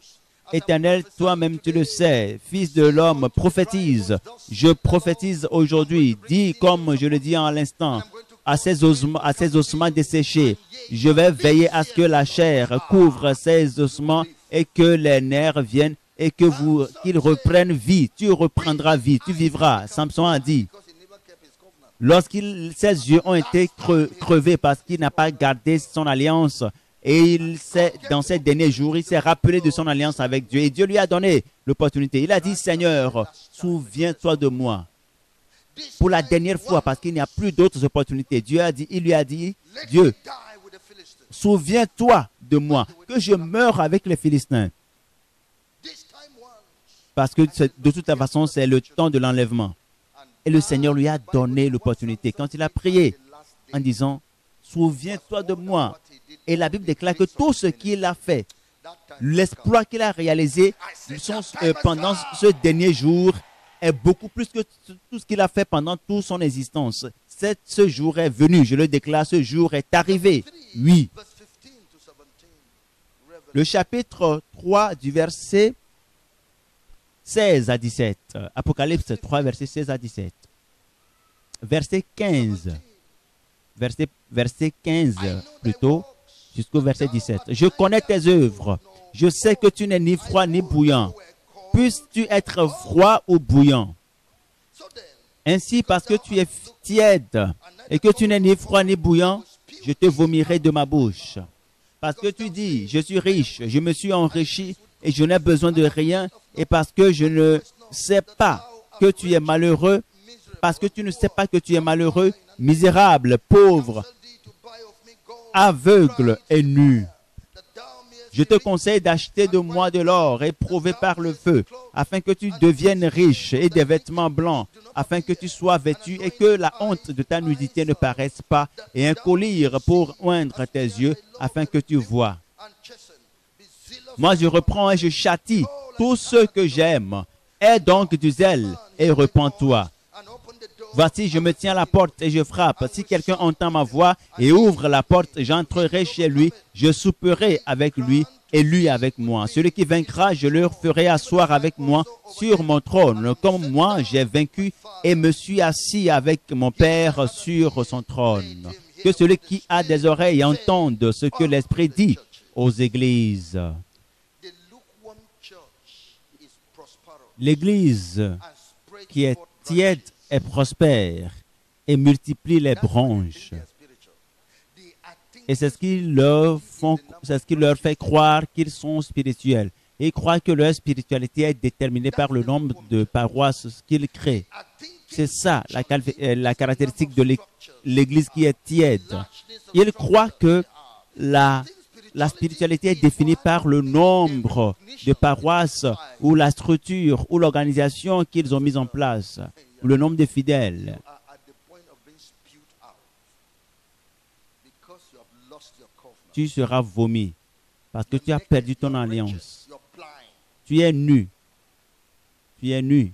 Éternel, toi-même tu le sais. Fils de l'homme, prophétise. Je prophétise aujourd'hui. Dis comme je le dis en l'instant. À ces ossements desséchés. Je vais veiller à ce que la chair couvre ces ossements et que les nerfs viennent et qu'ils reprennent vie. Tu reprendras vie, tu vivras. Samson a dit, ses yeux ont été crevés parce qu'il n'a pas gardé son alliance et dans ces derniers jours, il s'est rappelé de son alliance avec Dieu et Dieu lui a donné l'opportunité. Il a dit, Seigneur, souviens-toi de moi. Pour la dernière fois, parce qu'il n'y a plus d'autres opportunités. Il lui a dit, Dieu, souviens-toi de moi, que je meure avec les Philistins. Parce que de toute façon, c'est le temps de l'enlèvement. Et le Seigneur lui a donné l'opportunité. Quand il a prié en disant, souviens-toi de moi. Et la Bible déclare que tout ce qu'il a fait, l'exploit qu'il a réalisé pendant ce dernier jour, est beaucoup plus que tout ce qu'il a fait pendant toute son existence. Ce jour est venu, je le déclare, ce jour est arrivé. Oui. Le chapitre 3 du verset 16 à 17. Apocalypse 3, verset 16 à 17. Verset 15. Verset 15 plutôt, jusqu'au verset 17. Je connais tes œuvres. Je sais que tu n'es ni froid ni bouillant. Puisses-tu être froid ou bouillant? Ainsi, parce que tu es tiède et que tu n'es ni froid ni bouillant, je te vomirai de ma bouche. Parce que tu dis, je suis riche, je me suis enrichi et je n'ai besoin de rien. Et parce que je ne sais pas que tu es malheureux, parce que tu ne sais pas que tu es malheureux, misérable, pauvre, aveugle et nu. Je te conseille d'acheter de moi de l'or éprouvé par le feu, afin que tu deviennes riche, et des vêtements blancs, afin que tu sois vêtu et que la honte de ta nudité ne paraisse pas, et un collier pour oindre tes yeux, afin que tu vois. Moi, je reprends et je châtie tous ceux que j'aime. Aie donc du zèle et repens-toi. Voici, je me tiens à la porte et je frappe. Si quelqu'un entend ma voix et ouvre la porte, j'entrerai chez lui, je souperai avec lui et lui avec moi. Celui qui vaincra, je le ferai asseoir avec moi sur mon trône, comme moi j'ai vaincu et me suis assis avec mon Père sur son trône. Que celui qui a des oreilles entende ce que l'Esprit dit aux églises. L'Église qui est tiède et prospère et multiplie les branches. Et c'est ce qui leur fait croire qu'ils sont spirituels. Et ils croient que leur spiritualité est déterminée par le nombre de paroisses qu'ils créent. C'est ça la caractéristique de l'Église qui est tiède. Ils croient que la spiritualité est définie par le nombre de paroisses ou la structure ou l'organisation qu'ils ont mise en place, ou le nombre de fidèles. Tu seras vomi parce que tu as perdu ton alliance. Tu es nu. Tu es nu.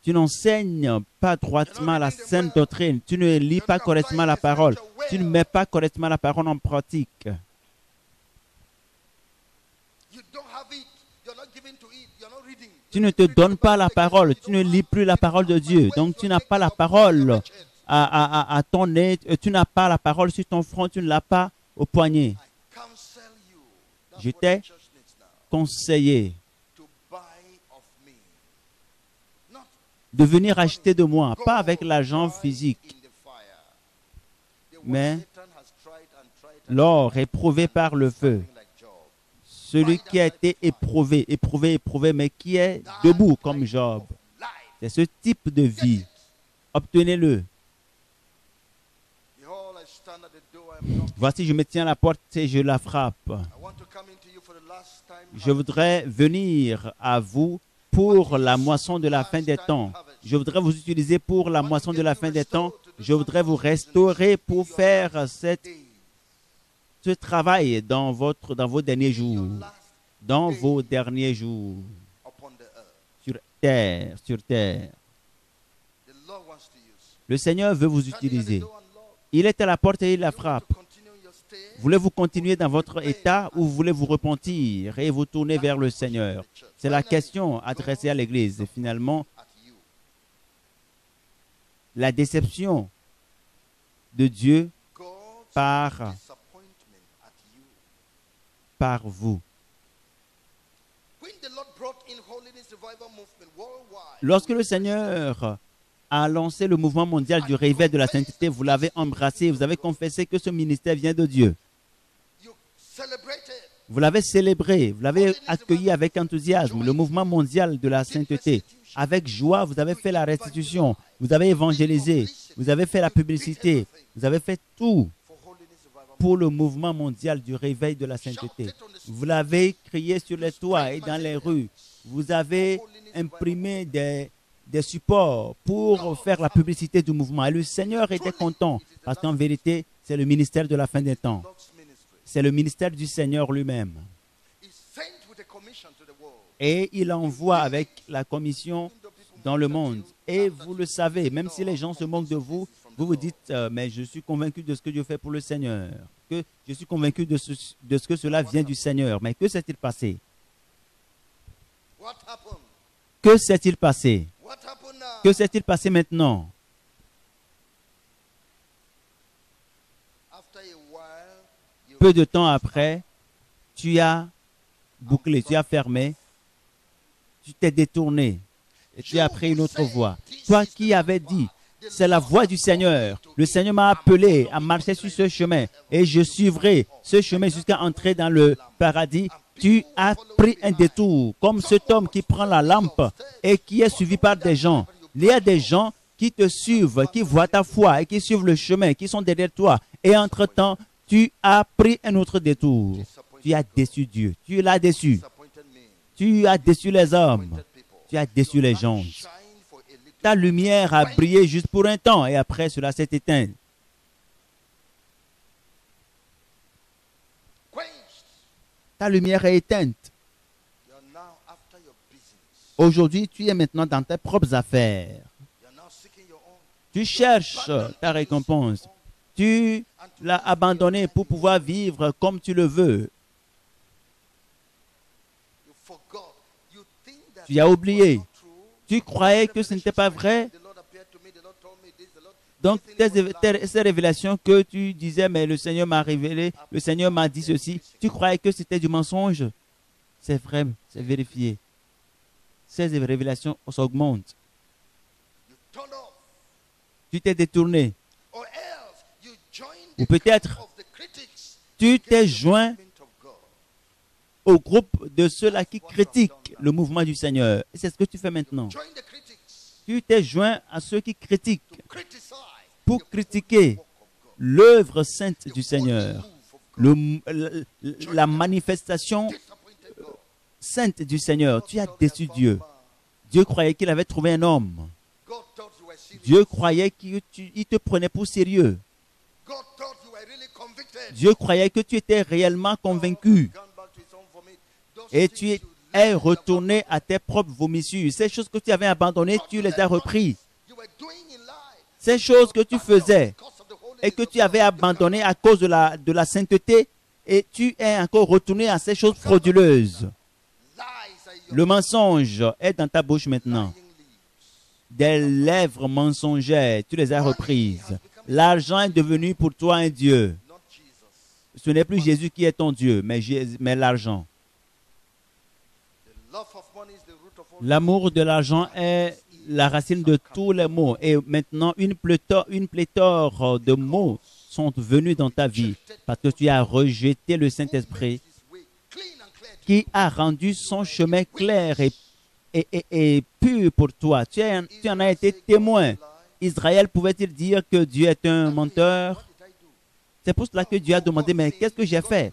Tu n'enseignes pas droitement la sainte doctrine. Tu ne lis pas correctement la parole. Tu ne mets pas correctement la parole en pratique. Tu ne te donnes pas la parole. Tu ne lis plus la parole de Dieu. Donc tu n'as pas la parole à ton nez. Tu n'as pas la parole sur ton front. Tu ne l'as pas au poignet. Je t'ai conseillé de venir acheter de moi, pas avec l'argent physique, mais l'or éprouvé par le feu. Celui qui a été éprouvé, mais qui est debout comme Job. C'est ce type de vie. Obtenez-le. Voici, je me tiens à la porte et je la frappe. Je voudrais venir à vous pour la moisson de la fin des temps. Je voudrais vous utiliser pour la moisson de la fin des temps. Je voudrais vous restaurer pour faire ce travail dans vos derniers jours. Dans vos derniers jours. Sur terre. Le Seigneur veut vous utiliser. Il est à la porte et il la frappe. Voulez-vous continuer dans votre état ou voulez-vous repentir et vous tourner vers le Seigneur? C'est la question adressée à l'Église. Finalement, la déception de Dieu par vous. Lorsque le Seigneur a lancé le mouvement mondial du réveil de la sainteté, vous l'avez embrassé, vous avez confessé que ce ministère vient de Dieu. Vous l'avez célébré, vous l'avez accueilli avec enthousiasme, le mouvement mondial de la sainteté. Avec joie, vous avez fait la restitution, vous avez évangélisé, vous avez fait la publicité, vous avez fait tout pour le mouvement mondial du réveil de la sainteté. Vous l'avez crié sur les toits et dans les rues. Vous avez imprimé des supports pour faire la publicité du mouvement. Et le Seigneur était content parce qu'en vérité, c'est le ministère de la fin des temps. C'est le ministère du Seigneur lui-même. Et il envoie avec la commission dans le monde. Et vous le savez, même si les gens se moquent de vous, vous vous dites, mais je suis convaincu de ce que Dieu fait pour le Seigneur. Que je suis convaincu de ce que cela vient du Seigneur. Mais que s'est-il passé? Que s'est-il passé? Que s'est-il passé maintenant? Peu de temps après, tu as bouclé, tu as fermé, tu t'es détourné et tu as pris une autre voie. Toi qui avais dit, c'est la voie du Seigneur. Le Seigneur m'a appelé à marcher sur ce chemin et je suivrai ce chemin jusqu'à entrer dans le paradis. Tu as pris un détour, comme cet homme qui prend la lampe et qui est suivi par des gens. Il y a des gens qui te suivent, qui voient ta foi et qui suivent le chemin, qui sont derrière toi. Et entre-temps, tu as pris un autre détour. Tu as déçu Dieu. Tu l'as déçu. Tu as déçu les hommes. Tu as déçu les gens. Ta lumière a brillé juste pour un temps et après cela s'est éteint. Ta lumière est éteinte. Aujourd'hui, tu es maintenant dans tes propres affaires. Tu cherches ta récompense. Tu l'as abandonné pour pouvoir vivre comme tu le veux. Tu as oublié. Tu croyais que ce n'était pas vrai. Donc, ces révélations que tu disais, mais le Seigneur m'a révélé, le Seigneur m'a dit ceci, tu croyais que c'était du mensonge. C'est vrai, c'est vérifié. Ces révélations s'augmentent. Tu t'es détourné. Ou peut-être, tu t'es joint au groupe de ceux-là qui critiquent le mouvement du Seigneur. Et c'est ce que tu fais maintenant. Tu t'es joint à ceux qui critiquent pour critiquer l'œuvre sainte du Seigneur, la manifestation sainte du Seigneur. Tu as déçu Dieu. Dieu croyait qu'il avait trouvé un homme. Dieu croyait qu'il te prenait pour sérieux. Dieu croyait que tu étais réellement convaincu. Et tu es retourné à tes propres vomissures. Ces choses que tu avais abandonnées, tu les as reprises. Ces choses que tu faisais et que tu avais abandonnées à cause de la sainteté, et tu es encore retourné à ces choses frauduleuses. Le mensonge est dans ta bouche maintenant. Des lèvres mensongères, tu les as reprises. L'argent est devenu pour toi un Dieu. Ce n'est plus Jésus qui est ton Dieu, mais l'argent. L'amour de l'argent est la racine de tous les maux. Et maintenant, une pléthore de maux sont venus dans ta vie parce que tu as rejeté le Saint-Esprit qui a rendu son chemin clair et pur pour toi. Tu en as été témoin. Israël pouvait-il dire que Dieu est un menteur? C'est pour cela que Dieu a demandé, mais qu'est-ce que j'ai fait?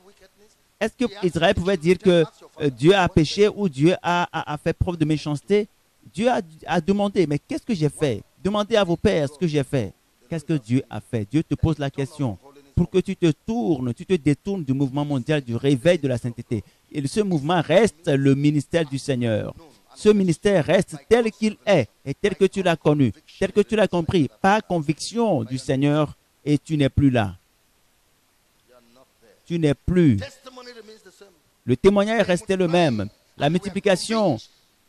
Est-ce que Israël pouvait dire que Dieu a péché ou Dieu a fait preuve de méchanceté? Dieu a demandé, mais qu'est-ce que j'ai fait? Demandez à vos pères ce que j'ai fait. Qu'est-ce que Dieu a fait? Dieu te pose la question pour que tu te détournes du mouvement mondial du réveil de la sainteté. Et ce mouvement reste le ministère du Seigneur. Ce ministère reste tel qu'il est et tel que tu l'as connu, tel que tu l'as compris, par conviction du Seigneur, et tu n'es plus là. Tu n'es plus. Le témoignage est resté le même. La multiplication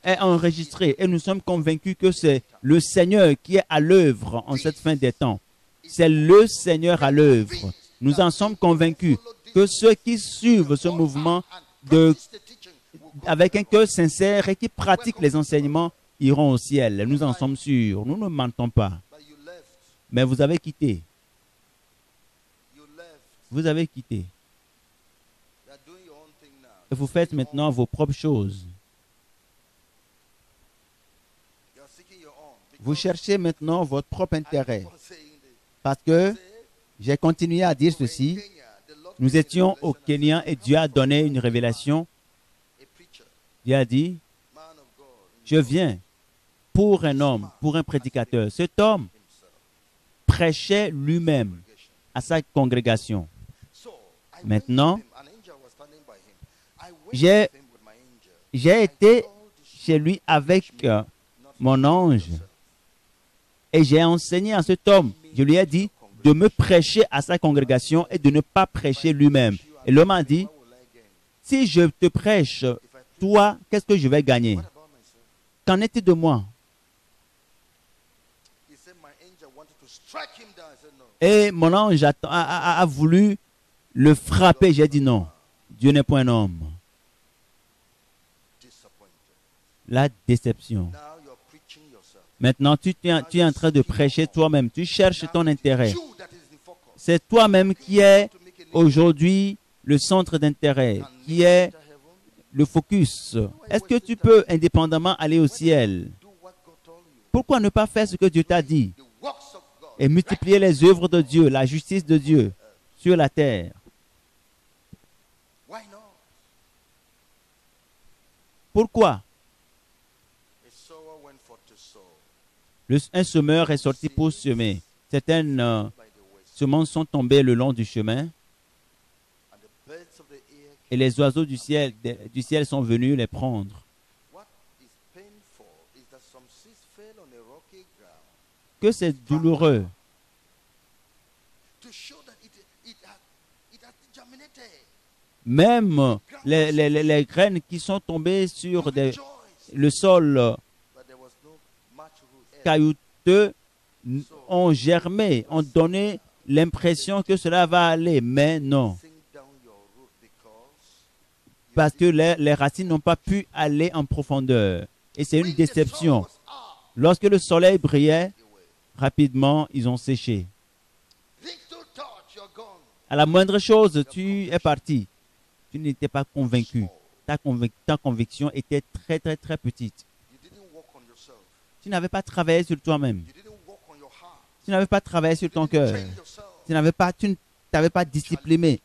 est enregistrée et nous sommes convaincus que c'est le Seigneur qui est à l'œuvre en cette fin des temps. C'est le Seigneur à l'œuvre. Nous en sommes convaincus que ceux qui suivent ce mouvement avec un cœur sincère et qui pratiquent les enseignements iront au ciel. Nous en sommes sûrs. Nous ne mentons pas. Mais vous avez quitté. Vous avez quitté. Et vous faites maintenant vos propres choses. Vous cherchez maintenant votre propre intérêt. Parce que j'ai continué à dire ceci. Nous étions au Kenya et Dieu a donné une révélation. Dieu a dit, je viens pour un homme, pour un prédicateur. Cet homme prêchait lui-même à sa congrégation. Maintenant, j'ai j'ai été chez lui avec mon ange et j'ai enseigné à cet homme. Je lui ai dit de me prêcher à sa congrégation et de ne pas prêcher lui-même. Et l'homme a dit, si je te prêche, toi, qu'est-ce que je vais gagner? Qu'en est-il de moi? Et mon ange a voulu le frapper. J'ai dit non, Dieu n'est point un homme. La déception. Maintenant, tu es en train de prêcher toi-même. Tu cherches ton intérêt. C'est toi-même qui es aujourd'hui le centre d'intérêt, qui est le focus. Est-ce que tu peux indépendamment aller au ciel? Pourquoi ne pas faire ce que Dieu t'a dit et multiplier les œuvres de Dieu, la justice de Dieu sur la terre? Pourquoi? Un semeur est sorti pour semer. Certaines semences sont tombées le long du chemin et les oiseaux du ciel sont venus les prendre. Que c'est douloureux. Même les graines qui sont tombées sur le sol caillouteux ont germé, ont donné l'impression que cela va aller, mais non. Parce que les racines n'ont pas pu aller en profondeur. Et c'est une déception. Lorsque le soleil brillait, rapidement, ils ont séché. À la moindre chose, tu es parti. Tu n'étais pas convaincu. Ta conviction était très, très, très petite. Tu n'avais pas travaillé sur toi-même. Tu n'avais pas travaillé sur ton cœur. Tu ne t'avais pas discipliné.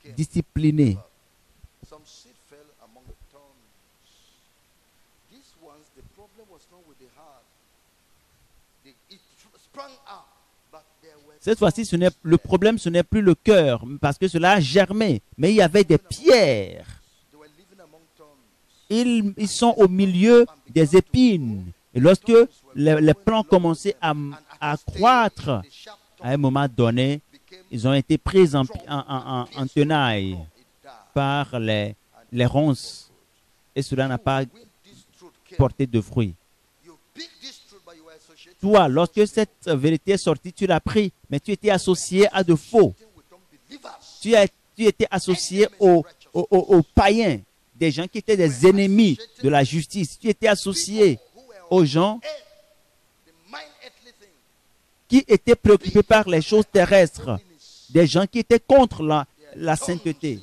Cette fois-ci, le problème, ce n'est plus le cœur, parce que cela a germé. Mais il y avait des pierres. Ils sont au milieu des épines. Et lorsque les plants commençaient à croître, à un moment donné, ils ont été pris en tenaille par les ronces. Et cela n'a pas porté de fruits. Toi, lorsque cette vérité est sortie, tu l'as pris, mais tu étais associé à de faux. Tu étais associé aux païens, des gens qui étaient des ennemis de la justice. Tu étais associé aux gens qui étaient préoccupés par les choses terrestres, des gens qui étaient contre la sainteté.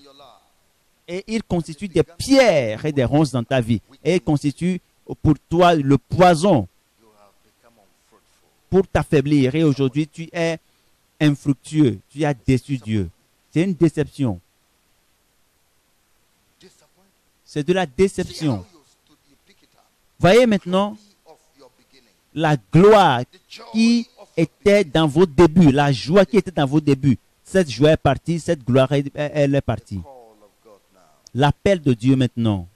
Et ils constituent des pierres et des ronces dans ta vie. Et ils constituent pour toi le poison pour t'affaiblir. Et aujourd'hui, tu es infructueux. Tu as déçu Dieu. C'est une déception. C'est de la déception. Voyez maintenant la gloire qui était dans vos débuts, la joie qui était dans vos débuts. Cette joie est partie, cette gloire, elle est partie. L'appel de Dieu maintenant.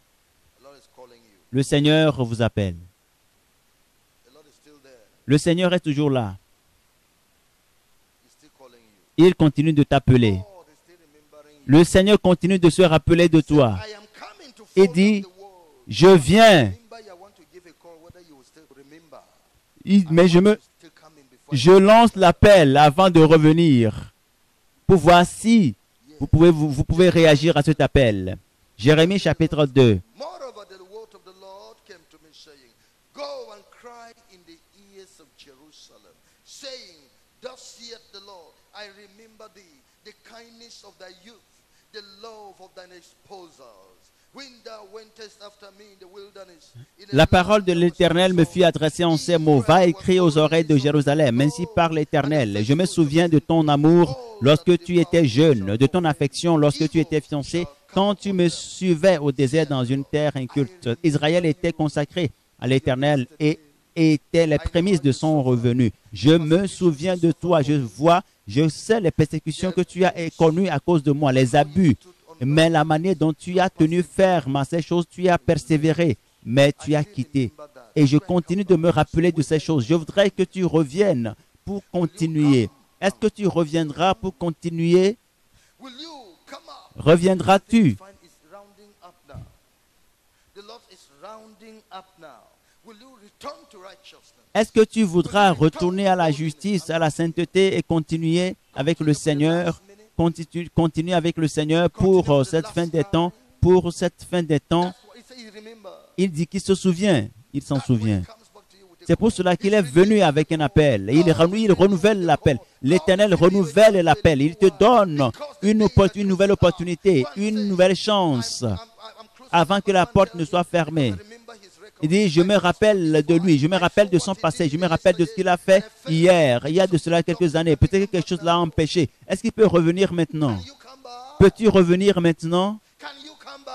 Le Seigneur vous appelle. Le Seigneur est toujours là. Il continue de t'appeler. Le Seigneur continue de se rappeler de toi. Il dit, je viens. Mais je lance l'appel avant de revenir pour voir si vous pouvez réagir à cet appel. Jérémie chapitre 2. La parole de l'Éternel me fut adressée en ces mots. Va écrire aux oreilles de Jérusalem. Ainsi parle l'Éternel. Je me souviens de ton amour lorsque tu étais jeune, de ton affection lorsque tu étais fiancé, quand tu me suivais au désert dans une terre inculte. Israël était consacré à l'Éternel et était les prémices de son revenu. Je me souviens de toi. Je sais les persécutions que tu as connues à cause de moi, les abus. Mais la manière dont tu as tenu ferme à ces choses, tu as persévéré. mais tu as quitté. Et je continue de me rappeler de ces choses. Je voudrais que tu reviennes pour continuer. Est-ce que tu reviendras pour continuer? Reviendras-tu? Est-ce que tu voudras retourner à la justice, à la sainteté et continuer avec le Seigneur, continuer avec le Seigneur pour cette fin des temps, pour cette fin des temps? Il dit qu'il se souvient, il s'en souvient. C'est pour cela qu'il est venu avec un appel. Il renouvelle l'appel. L'Éternel renouvelle l'appel. Il te donne une nouvelle opportunité, une nouvelle chance avant que la porte ne soit fermée. Il dit, je me rappelle de lui, je me rappelle de son passé, je me rappelle de ce qu'il a fait hier, il y a de cela quelques années. Peut-être que quelque chose l'a empêché. Est-ce qu'il peut revenir maintenant? Peux-tu revenir maintenant?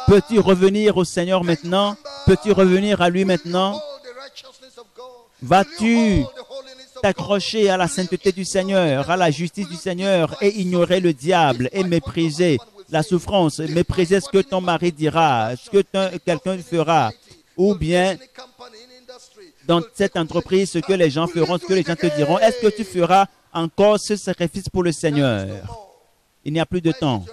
Peux-tu revenir au Seigneur maintenant? Peux-tu revenir à lui maintenant? Vas-tu t'accrocher à la sainteté du Seigneur, à la justice du Seigneur et ignorer le diable et mépriser la souffrance, mépriser ce que ton mari dira, ce que quelqu'un fera, ou bien dans cette entreprise, ce que les gens feront, ce que les gens te diront? Est-ce que tu feras encore ce sacrifice pour le Seigneur? Il n'y a plus de temps.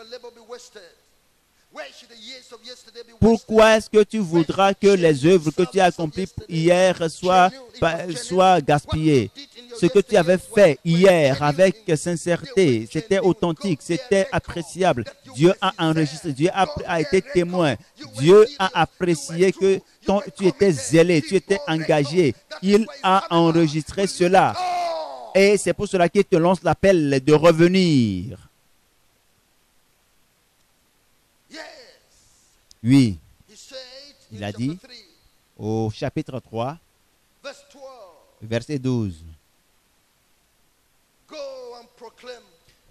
Pourquoi est-ce que tu voudras que les œuvres que tu as accomplies hier soient gaspillées? Ce que tu avais fait hier avec sincérité, c'était authentique, c'était appréciable. Dieu a enregistré, Dieu a été témoin. Dieu a apprécié que tu étais zélé, tu étais engagé. Il a enregistré cela. Et c'est pour cela qu'il te lance l'appel de revenir. Oui, il a dit au chapitre 3, verset 12.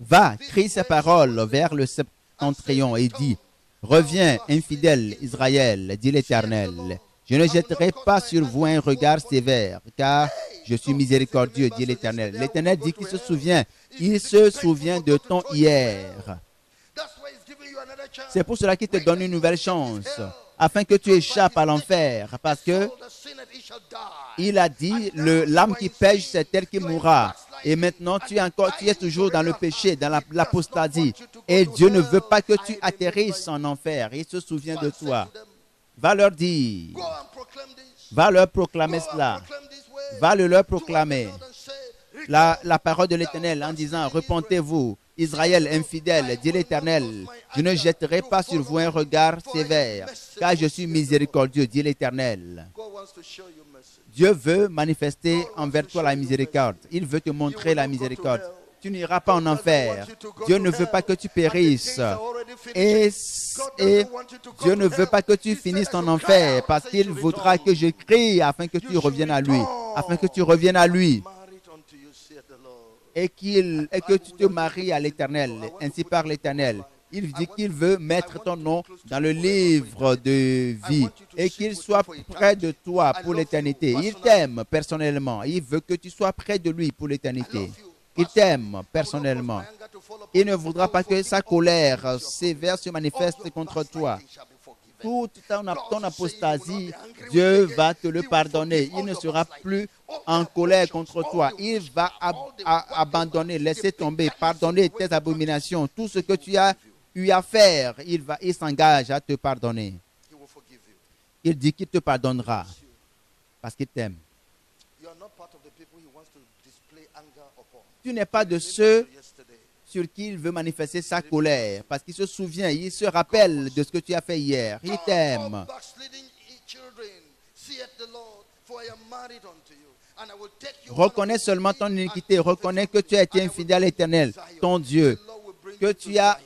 Va, crie ces paroles vers le septentrion et dis, reviens, infidèle Israël, dit l'Éternel. Je ne jetterai pas sur vous un regard sévère, car je suis miséricordieux, dit l'Éternel. L'Éternel dit qu'il se souvient. Il se souvient de ton hier. C'est pour cela qu'il te donne une nouvelle chance, afin que tu échappes à l'enfer, parce que il a dit, l'âme qui pêche, c'est elle qui mourra. Et maintenant, tu es toujours dans le péché, dans l'apostasie. Et Dieu ne veut pas que tu atterrisses en enfer. Il se souvient de toi. Va leur dire, va leur proclamer cela. Va le leur proclamer. La parole de l'Éternel en disant, repentez-vous, Israël infidèle, dit l'Éternel, je ne jetterai pas sur vous un regard sévère, car je suis miséricordieux, dit l'Éternel. Dieu veut manifester envers toi la miséricorde. Il veut te montrer la miséricorde. Tu n'iras pas en enfer. Dieu ne veut pas que tu périsses. Et Dieu ne veut pas que tu finisses en enfer, parce qu'il voudra que je crie afin que tu reviennes à lui. Afin que tu reviennes à lui. Et que tu te maries à l'Éternel, ainsi par l'Éternel. Il dit qu'il veut mettre ton nom dans le livre de vie et qu'il soit près de toi pour l'éternité. Il t'aime personnellement. Il veut que tu sois près de lui pour l'éternité. Il t'aime personnellement. Il ne voudra pas que sa colère sévère se manifeste contre toi. Toute ton apostasie, Dieu va te le pardonner. Il ne sera plus en colère contre toi. Il va abandonner, laisser tomber, pardonner tes abominations. Tout ce que tu as eu à faire, il s'engage à te pardonner. Il dit qu'il te pardonnera parce qu'il t'aime. Tu n'es pas de ceux sur qui il veut manifester sa colère, parce qu'il se souvient, il se rappelle de ce que tu as fait hier. Il t'aime. Reconnais seulement ton iniquité, reconnais que tu as été infidèle à l'Éternel, ton Dieu, que tu as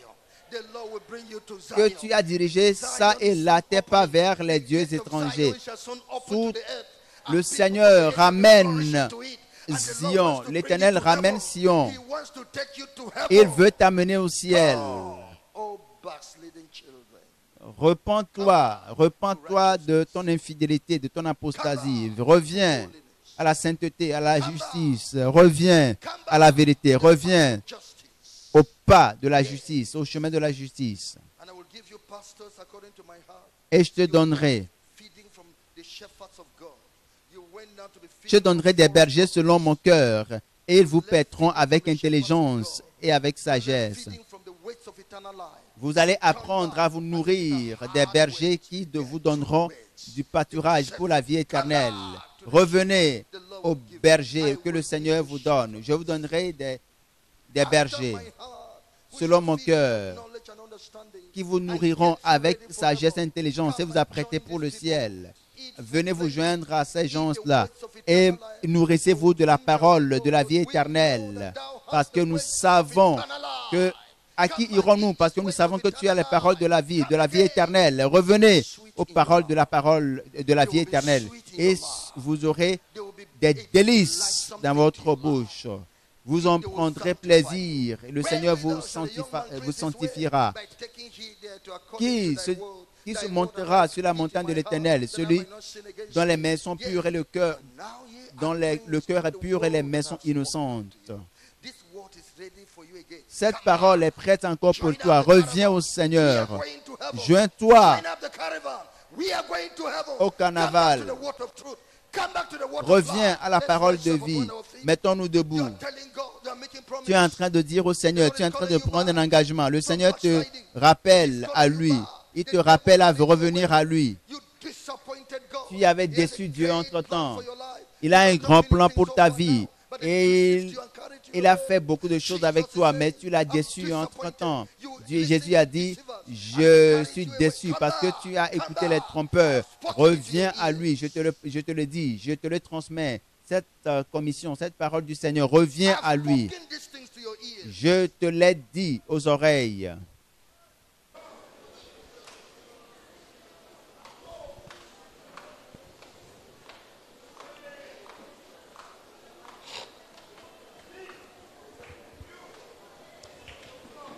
dirigé ça et là tes pas vers les dieux étrangers. Tout le Seigneur ramène Sion, l'Éternel ramène Sion. Il veut t'amener au ciel. Repens-toi de ton infidélité, de ton apostasie. Reviens à la sainteté, à la justice. Reviens à la vérité. Reviens au pas de la justice, au chemin de la justice. Et je te donnerai Je donnerai des bergers selon mon cœur, et ils vous paîtront avec intelligence et avec sagesse. Vous allez apprendre à vous nourrir des bergers qui vous donneront du pâturage pour la vie éternelle. Revenez aux bergers que le Seigneur vous donne. Je vous donnerai des bergers selon mon cœur qui vous nourriront avec sagesse et intelligence et vous apprêter pour le ciel. Venez vous joindre à ces gens-là et nourrissez-vous de la parole de la vie éternelle. Parce que nous savons que à qui irons-nous? Parce que nous savons que tu as les paroles de la vie éternelle. Revenez aux paroles de la vie éternelle et vous aurez des délices dans votre bouche. Vous en prendrez plaisir et le Seigneur vous sanctifiera. Qui se montera sur la montagne de l'Éternel? Celui dont les mains sont pures et le cœur est pur et les mains sont innocentes. Cette parole est prête encore pour toi. Reviens au Seigneur. Joins-toi au carnaval. Reviens à la parole de vie. Mettons-nous debout. Tu es en train de dire au Seigneur, tu es en train de prendre un engagement. Le Seigneur te rappelle à lui. Il te rappelle à revenir à lui. Tu avais déçu Dieu entre-temps. Il a un grand plan pour ta vie. Et il a fait beaucoup de choses avec toi, mais tu l'as déçu entre-temps. Jésus a dit, je suis déçu parce que tu as écouté les trompeurs. Reviens à lui, je te le dis, je te le transmets. Cette commission, cette parole du Seigneur, reviens à lui. Je te l'ai dit aux oreilles.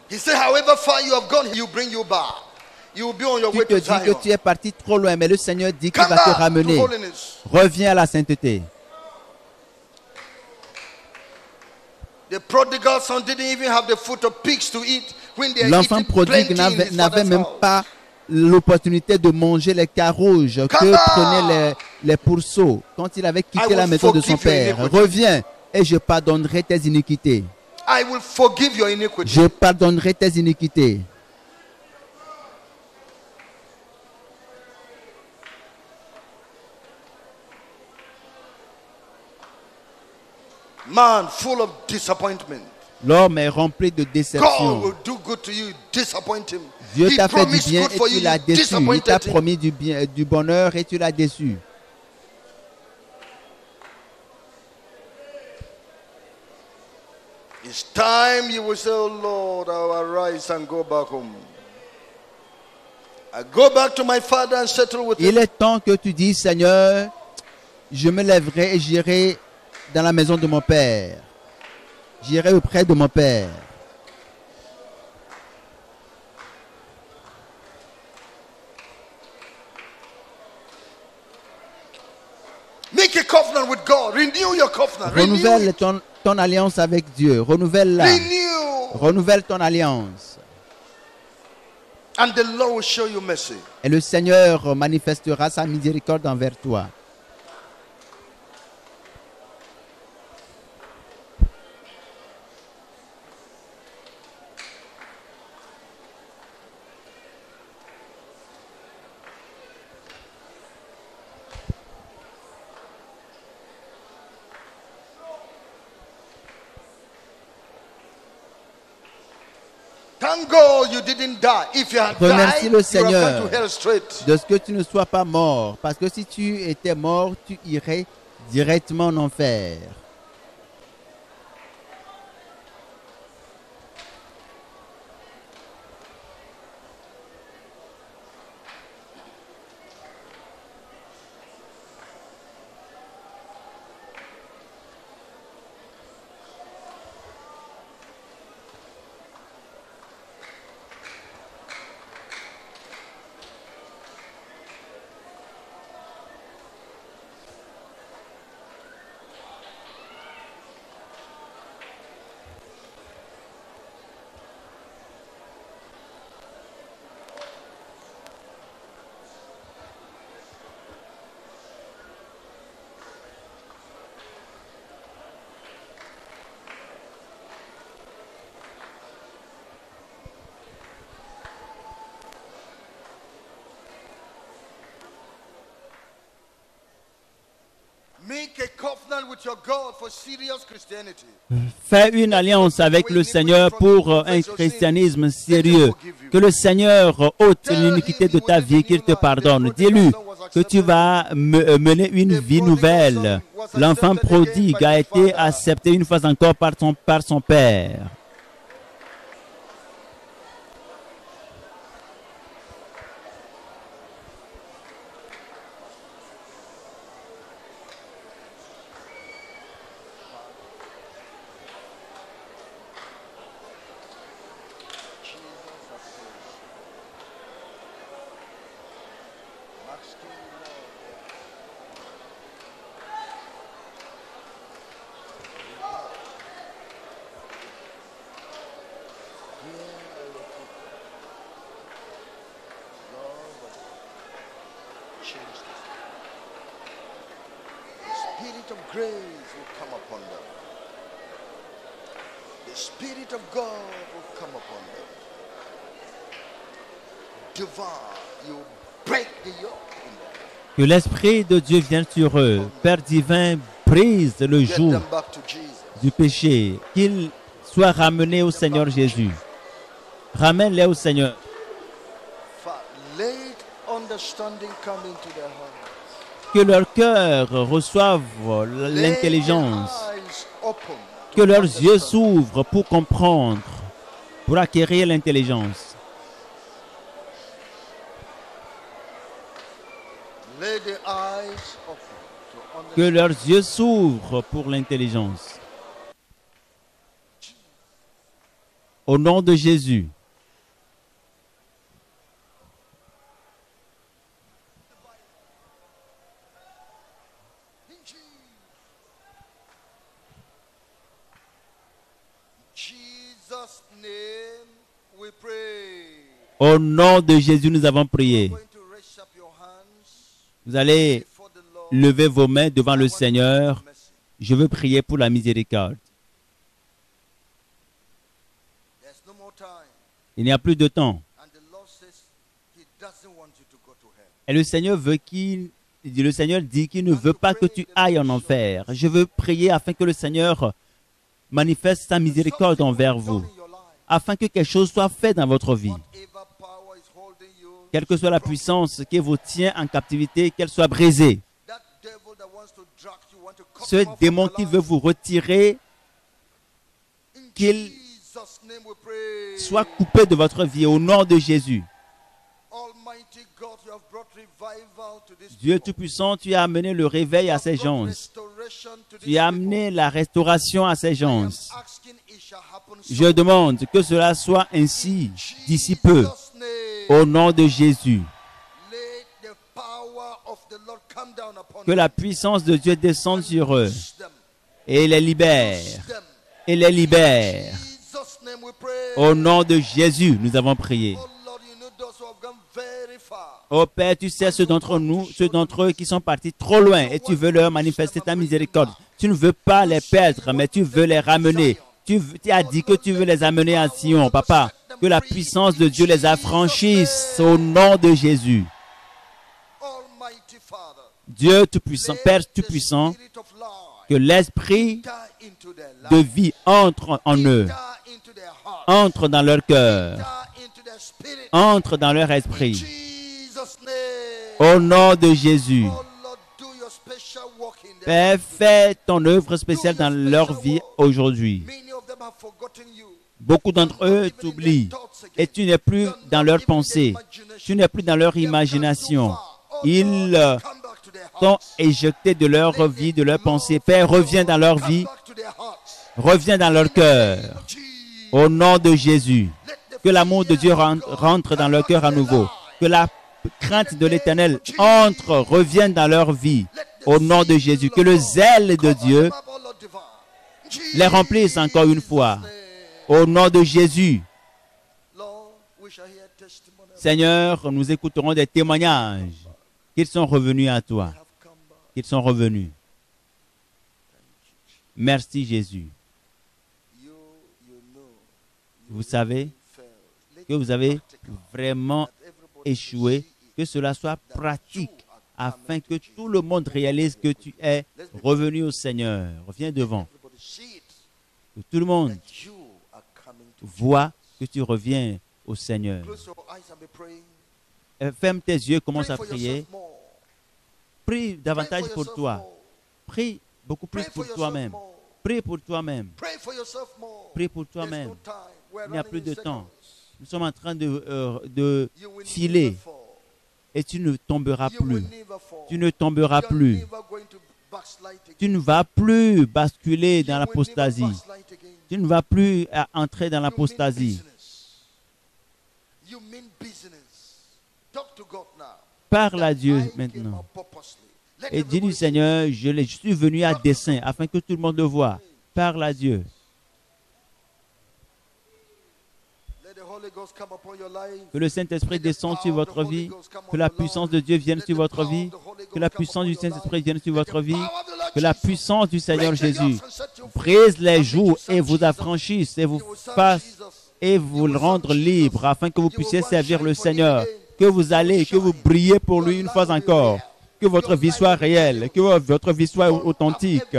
He said, however far you have gone, he will bring you back. You will be on your way Tu te to dis Zion. que tu es parti trop loin, mais le Seigneur dit qu'il Come va te back to ramener. holiness. Reviens à la sainteté. The prodigal son didn't even have the food of pigs to eat when they are L'enfant eating prodigue plenty in his n'avait father's même house. pas l'opportunité de manger les carouges que prenaient les pourceaux quand il avait quitté la maison de son père. Reviens et je pardonnerai tes iniquités. I will forgive your iniquity. Je pardonnerai tes iniquités. Man full of disappointment. L'homme est rempli de God déception. will do good to you. Disappoint him. Dieu He t'a fait du promised bien good et for tu you. l'as You déçu. Il t'a disappointed him. promis du bonheur et tu l'as déçu. It's time you will say, oh Lord, I will arise and go back home. I go back to my father and settle with Il him. est temps que tu dises, Seigneur, je me lèverai et j'irai dans la maison de mon père. J'irai auprès de mon père. Make a covenant with God. Renew your covenant. Renouvelle Renew it. ton alliance avec Dieu. Renouvelle-la. Renew. Renouvelle ton alliance. And the Lord will show you mercy. Et le Seigneur manifestera sa miséricorde envers toi. Thank God you didn't die. If you had Remercie died, le you would have Seigneur gone to hell straight. de ce que tu ne sois pas mort. Parce que si tu étais mort, tu irais directement en enfer. Fais une alliance avec le Seigneur pour un christianisme sérieux. Que le Seigneur ôte l'iniquité de ta vie, qu'il te pardonne. Dis-lui que tu vas mener une vie nouvelle. L'enfant prodigue a été accepté une fois encore par son Père. Que l'Esprit de Dieu vienne sur eux. Père divin, brise le joug du péché. Qu'ils soient ramenés au Seigneur Jésus. Ramène-les au Seigneur. Que leur cœur reçoive l'intelligence. Que leurs yeux s'ouvrent pour comprendre, pour acquérir l'intelligence. Que leurs yeux s'ouvrent pour l'intelligence. Au nom de Jésus. Au nom de Jésus, nous avons prié. Vous allez lever vos mains devant le Seigneur. Je veux prier pour la miséricorde. Il n'y a plus de temps. Et le Seigneur dit qu'il ne veut pas que tu ailles en enfer. Je veux prier afin que le Seigneur manifeste sa miséricorde envers vous, afin que quelque chose soit fait dans votre vie. Quelle que soit la puissance qui vous tient en captivité, qu'elle soit brisée. Ce démon qui veut vous retirer, qu'il soit coupé de votre vie au nom de Jésus. Dieu Tout-Puissant, tu as amené le réveil à ces gens. Tu as amené la restauration à ces gens. Je demande que cela soit ainsi d'ici peu. Au nom de Jésus. Que la puissance de Dieu descende sur eux et les libère. Et les libère. Au nom de Jésus, nous avons prié. Oh Père, tu sais ceux d'entre eux qui sont partis trop loin et tu veux leur manifester ta miséricorde. Tu ne veux pas les perdre, mais tu veux les ramener. Tu as dit que tu veux les amener à Sion, Papa. Que la puissance de Dieu les affranchisse au nom de Jésus. Dieu Tout-Puissant, Père Tout-Puissant, que l'esprit de vie entre en eux, entre dans leur cœur, entre dans leur esprit. Au nom de Jésus. Père, fais ton œuvre spéciale dans leur vie aujourd'hui. Beaucoup d'entre eux t'oublient et tu n'es plus dans leurs pensées, tu n'es plus dans leur imagination. Ils sont éjectés de leur vie, de leurs pensées. Père, reviens dans leur vie, reviens dans leur cœur. Au nom de Jésus, que l'amour de Dieu rentre dans leur cœur à nouveau. Que la crainte de l'Éternel revienne dans leur vie. Au nom de Jésus, que le zèle de Dieu les remplisse encore une fois. Au nom de Jésus. Seigneur, nous écouterons des témoignages qu'ils sont revenus à toi. Qu'ils sont revenus. Merci Jésus. Vous savez que vous avez vraiment échoué, que cela soit pratique afin que tout le monde réalise que tu es revenu au Seigneur. Viens devant. Que tout le monde voit que tu reviens au Seigneur. Ferme tes yeux, commence à prier. Prie davantage pour toi. Prie beaucoup plus pour toi-même. Prie pour toi-même. Prie pour toi-même. Il n'y a plus de temps. Nous sommes en train de filer. Et tu ne tomberas plus. Tu ne tomberas plus. Tu ne vas plus basculer dans l'apostasie. Tu ne vas plus entrer dans l'apostasie. Parle à Dieu maintenant. Et dis-lui, Seigneur, je suis venu à dessein afin que tout le monde le voie. Parle à Dieu. Que le Saint-Esprit descende sur votre vie. Que la puissance de Dieu vienne sur votre vie. Que la puissance du Saint-Esprit vienne sur votre vie. Que la puissance du Seigneur Jésus brise les joues et vous affranchisse et vous fasse et vous le rendre libre afin que vous puissiez servir le Seigneur. Que vous allez, que vous brillez pour lui une fois encore. Que votre vie soit réelle, que votre vie soit authentique.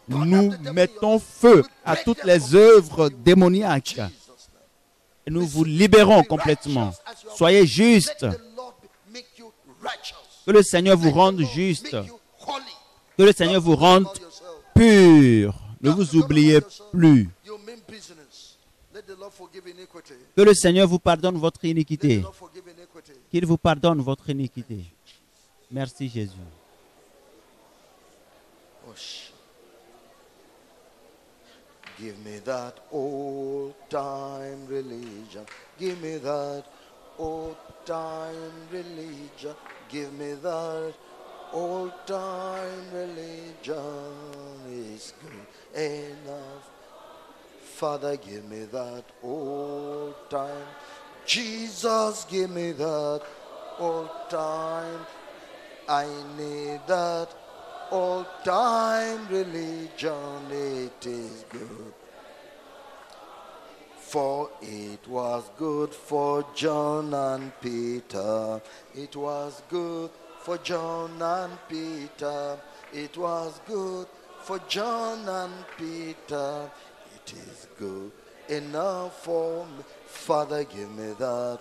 Nous mettons feu à toutes les œuvres démoniaques. Et nous vous libérons complètement. Soyez justes. Que le Seigneur vous rende juste. Que le Seigneur vous rende pur. Ne vous oubliez plus. Que le Seigneur vous pardonne votre iniquité. Qu'il vous pardonne votre iniquité. Merci Jésus. Give me that old time religion. Give me that old time religion. Give me that old time religion. It's good enough. Father, give me that old time. Jesus, give me that old time. I need that old time religion. It is good. For it was good for John and Peter. It was good for John and Peter. It was good for John and Peter. It is good enough for me. Father, give me that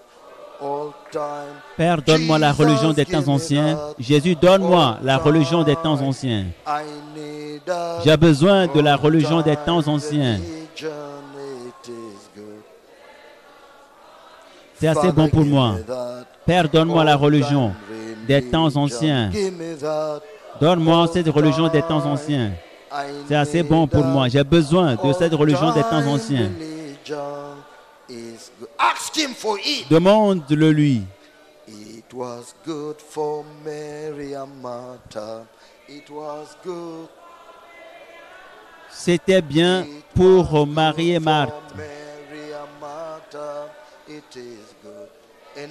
all time. Père, donne-moi la religion des temps anciens. Jésus, donne-moi la religion des temps anciens. J'ai besoin de la religion des temps anciens. C'est assez bon pour moi. Père, donne-moi la religion des temps anciens. Donne-moi cette religion des temps anciens. C'est assez bon pour moi. J'ai besoin de cette religion des temps anciens. Demande-le lui. C'était bien pour Marie et Marthe.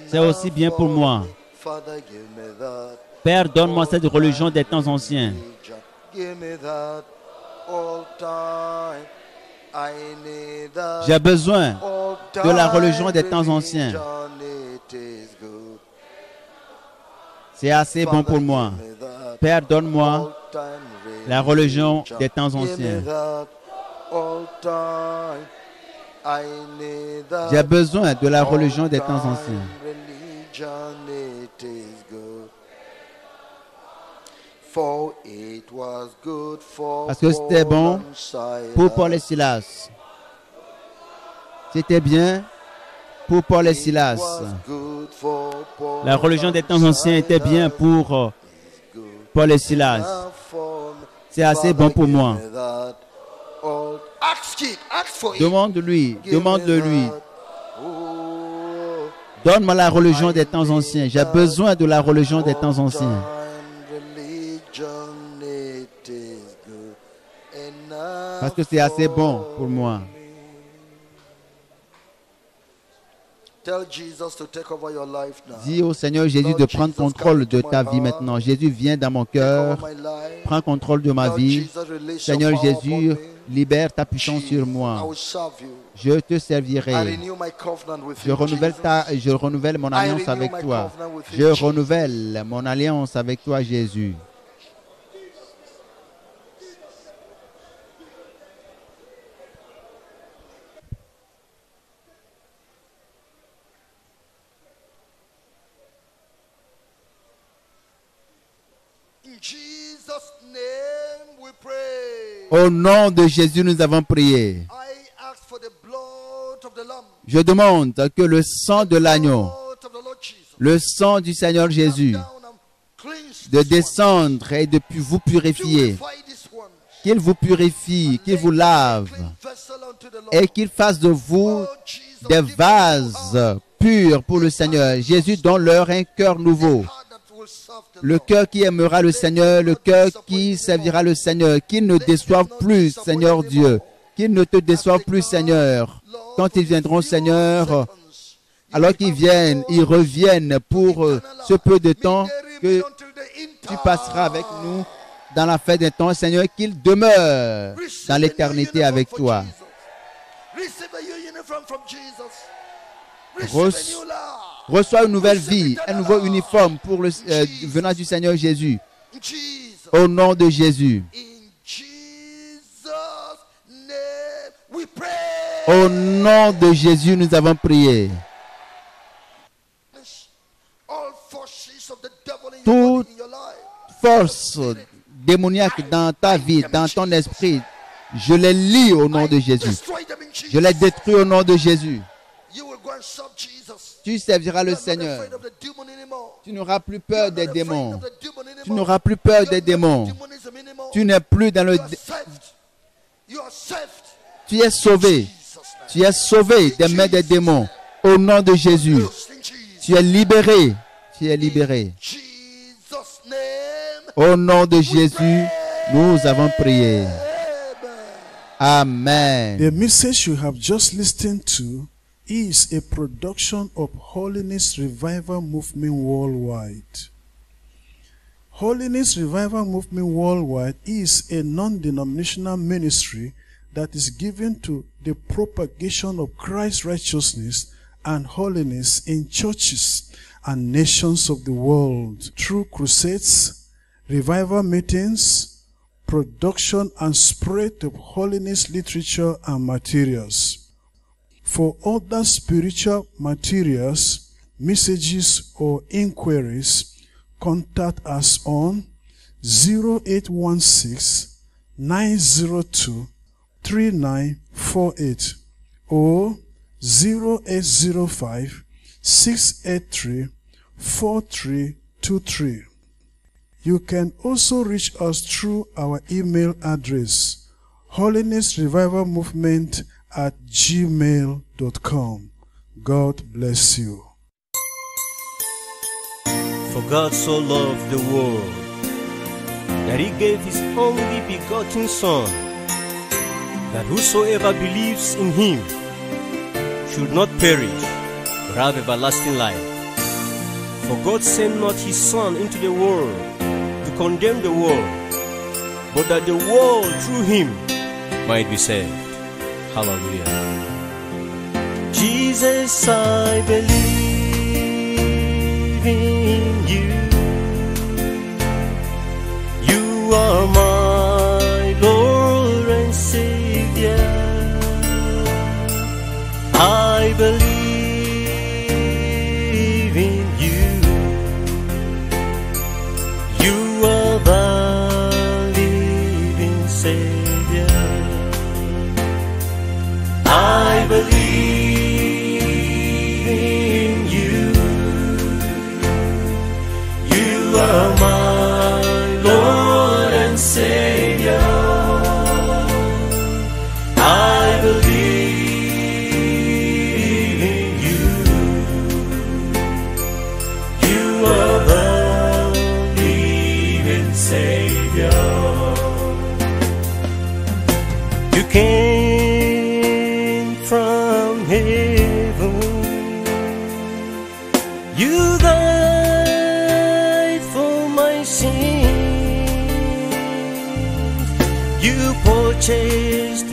C'est aussi bien pour moi. Père, donne-moi cette religion des temps anciens. J'ai besoin de la religion des temps anciens. C'est assez bon pour moi. Père, donne-moi la religion des temps anciens. J'ai besoin de la religion des temps anciens. Parce que c'était bon pour Paul et Silas. C'était bien pour Paul et Silas. La religion des temps anciens était bien pour Paul et Silas. C'est assez bon pour moi. Demande-lui, demande-le-lui. Donne-moi la religion des temps anciens. J'ai besoin de la religion des temps anciens. Parce que c'est assez bon pour moi. Dis au Seigneur Jésus de prendre contrôle de ta vie maintenant. Jésus, viens dans mon cœur. Prends contrôle de ma vie. Seigneur Jésus, libère ta puissance sur I moi. will serve you. Je te I servirai. renew my covenant with Je you, je renouvelle mon alliance renew avec my toi. covenant with Je you, Jesus. renouvelle mon alliance avec toi, Jésus. In Jesus' name we pray. Au nom de Jésus, nous avons prié. I ask for the blood of the Lamb, Je demande que le sang de l'agneau, blood of the Lord Jesus, le sang du Seigneur Jésus, down and cleanse de this one. descendre et de vous purifier, Purify this one. qu'il vous purifie, qu'il vous lave Clean vessel unto the Lord. et qu'il fasse de vous Oh, Jesus, des give them a vases heart, purs pour le Seigneur. Jésus, donne-leur un cœur nouveau. heart that will serve the Le Lord. cœur qui aimera le Seigneur, le cœur qui servira le Seigneur, qu'il ne déçoive plus, Seigneur Dieu, qu'il ne te déçoive plus, Seigneur. Quand ils viendront, Seigneur, alors qu'ils viennent, ils reviennent pour ce peu de temps que tu passeras avec nous dans la fête des temps, Seigneur, qu'ils demeurent dans l'éternité avec toi. Reçois une nouvelle vie, un nouveau uniforme pour le venant du Seigneur Jésus. Au nom de Jésus. Au nom de Jésus, nous avons prié. Toute force démoniaque dans ta vie, dans ton esprit, je les lie au nom de Jésus. Je les détruis au nom de Jésus. Tu serviras le Seigneur. Tu n'auras plus peur des démons. Tu n'auras plus peur des démons. Tu n'es plus dans le... Tu es sauvé. Tu es sauvé des mains des démons. Au nom de Jésus. Tu es libéré. Tu es libéré. Au nom de Jésus, nous avons prié. Amen. The message you have just listened to is a production of Holiness Revival Movement Worldwide. Holiness Revival Movement Worldwide is a non-denominational ministry that is given to the propagation of Christ's righteousness and holiness in churches and nations of the world through crusades, revival meetings, production and spread of holiness literature and materials. For other spiritual materials, messages or inquiries, contact us on 0816 902 3948 or 0805 683 4323. You can also reach us through our email address, holinessrevivalmovement@gmail.com. God bless you. For God so loved the world that he gave his only begotten Son, that whosoever believes in him should not perish, but have everlasting life. For God sent not his Son into the world to condemn the world, but that the world through him might be saved. Hallelujah. Jesus, I believe in you. You are my Lord and Savior. I believe in you. You are the living Savior. I believe in you. You are my Lord and Savior. I believe in you. You are the living Savior. You came from heaven. You died for my sins. You purchased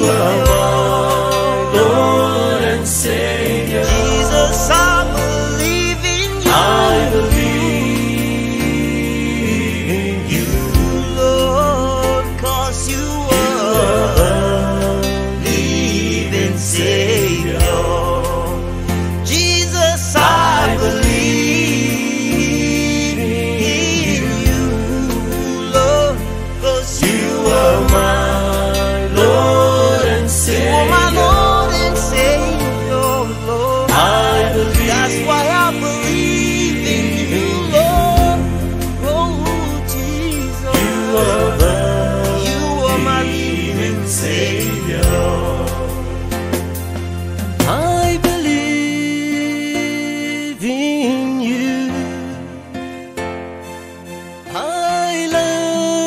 are my Lord and Savior. Jesus, I believe in you. I believe in you, Lord, 'cause you are the living Savior. Jesus, I believe in you, Lord, 'cause you are my Lord and Savior. my Lord and Savior, Lord. I believe. That's why I believe in you, Lord. Oh, Jesus, You are the you are my living Savior. I believe in you. I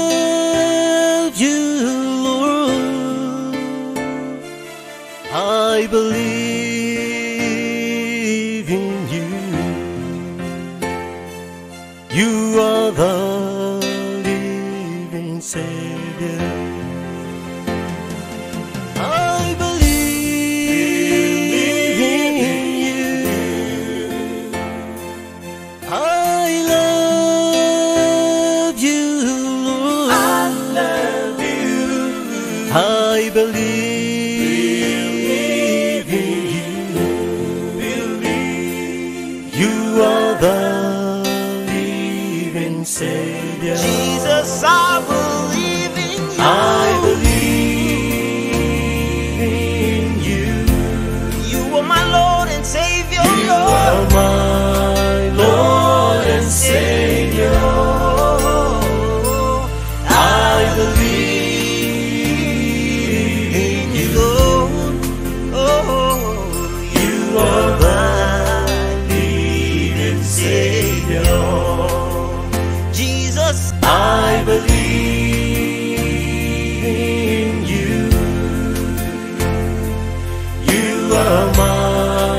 love you, Lord. I believe in you. You are the living Savior. I believe in you. I love you, Lord. I love you. I believe in you. You are the living Savior. Jesus, I believe in you. I believe in you. You are my Lord and Savior, You are Lord. my Lord and Savior. I believe in you. Lord. Oh, You are the living Savior. Jesus, I believe in you. You are my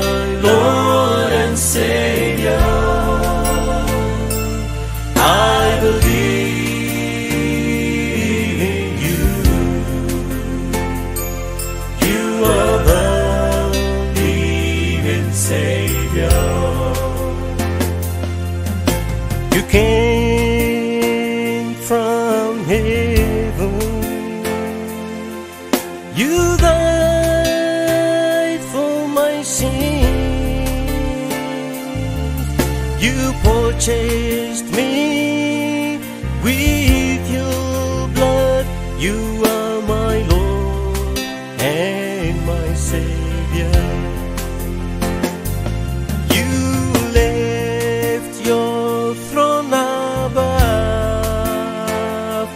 Lord and Savior. I believe in you. You are the living Savior. You came from heaven. You died for my sins. You purchased me with your blood. You are my Lord and my Savior. You left your throne above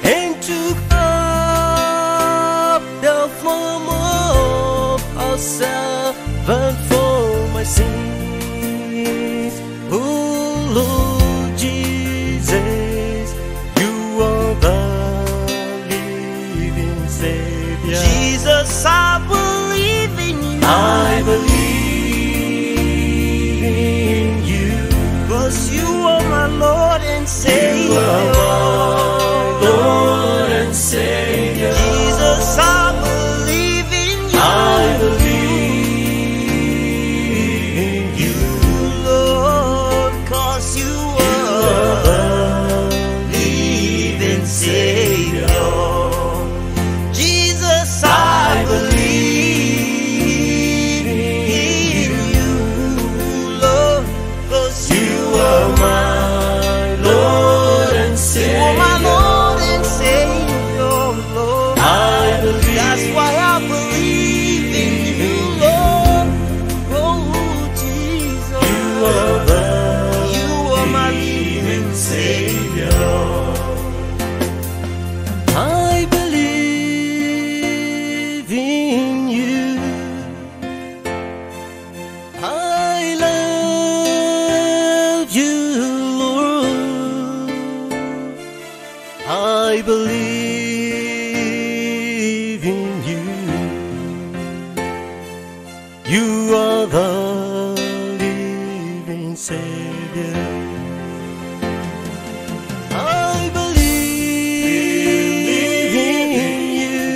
and took up the form of a servant for my sins. Oh Lord Jesus, you are the living Savior. Jesus, I believe in you. I believe in you. 'Cause you are my Lord and You Savior. are my Lord and Savior. Jesus, I believe in you. I believe in you. Lord, 'cause you are The living Savior. Jesus, I believe in you, Lord, 'cause You are my Lord and you are Savior. my Lord and Savior, Lord. I believe. That's why I believe in you, Lord. Oh, Jesus, You are the you are my living Savior. I believe in you. I love you, Lord. I believe in you. You are the living Savior. I believe in you.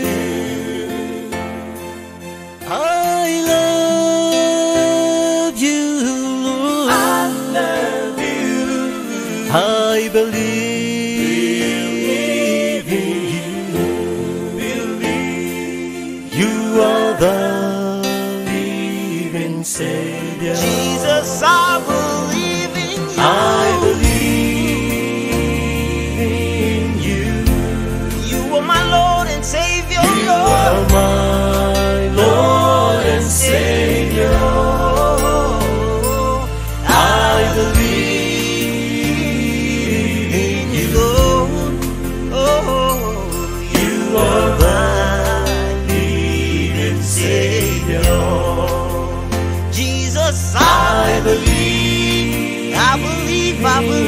believe in you. You are the living Savior. Jesus, I believe in you. I believe in you. You are my Lord and Savior. You are my Lord and Savior. I believe in you. You are my living Savior. Jesus, I believe. I believe.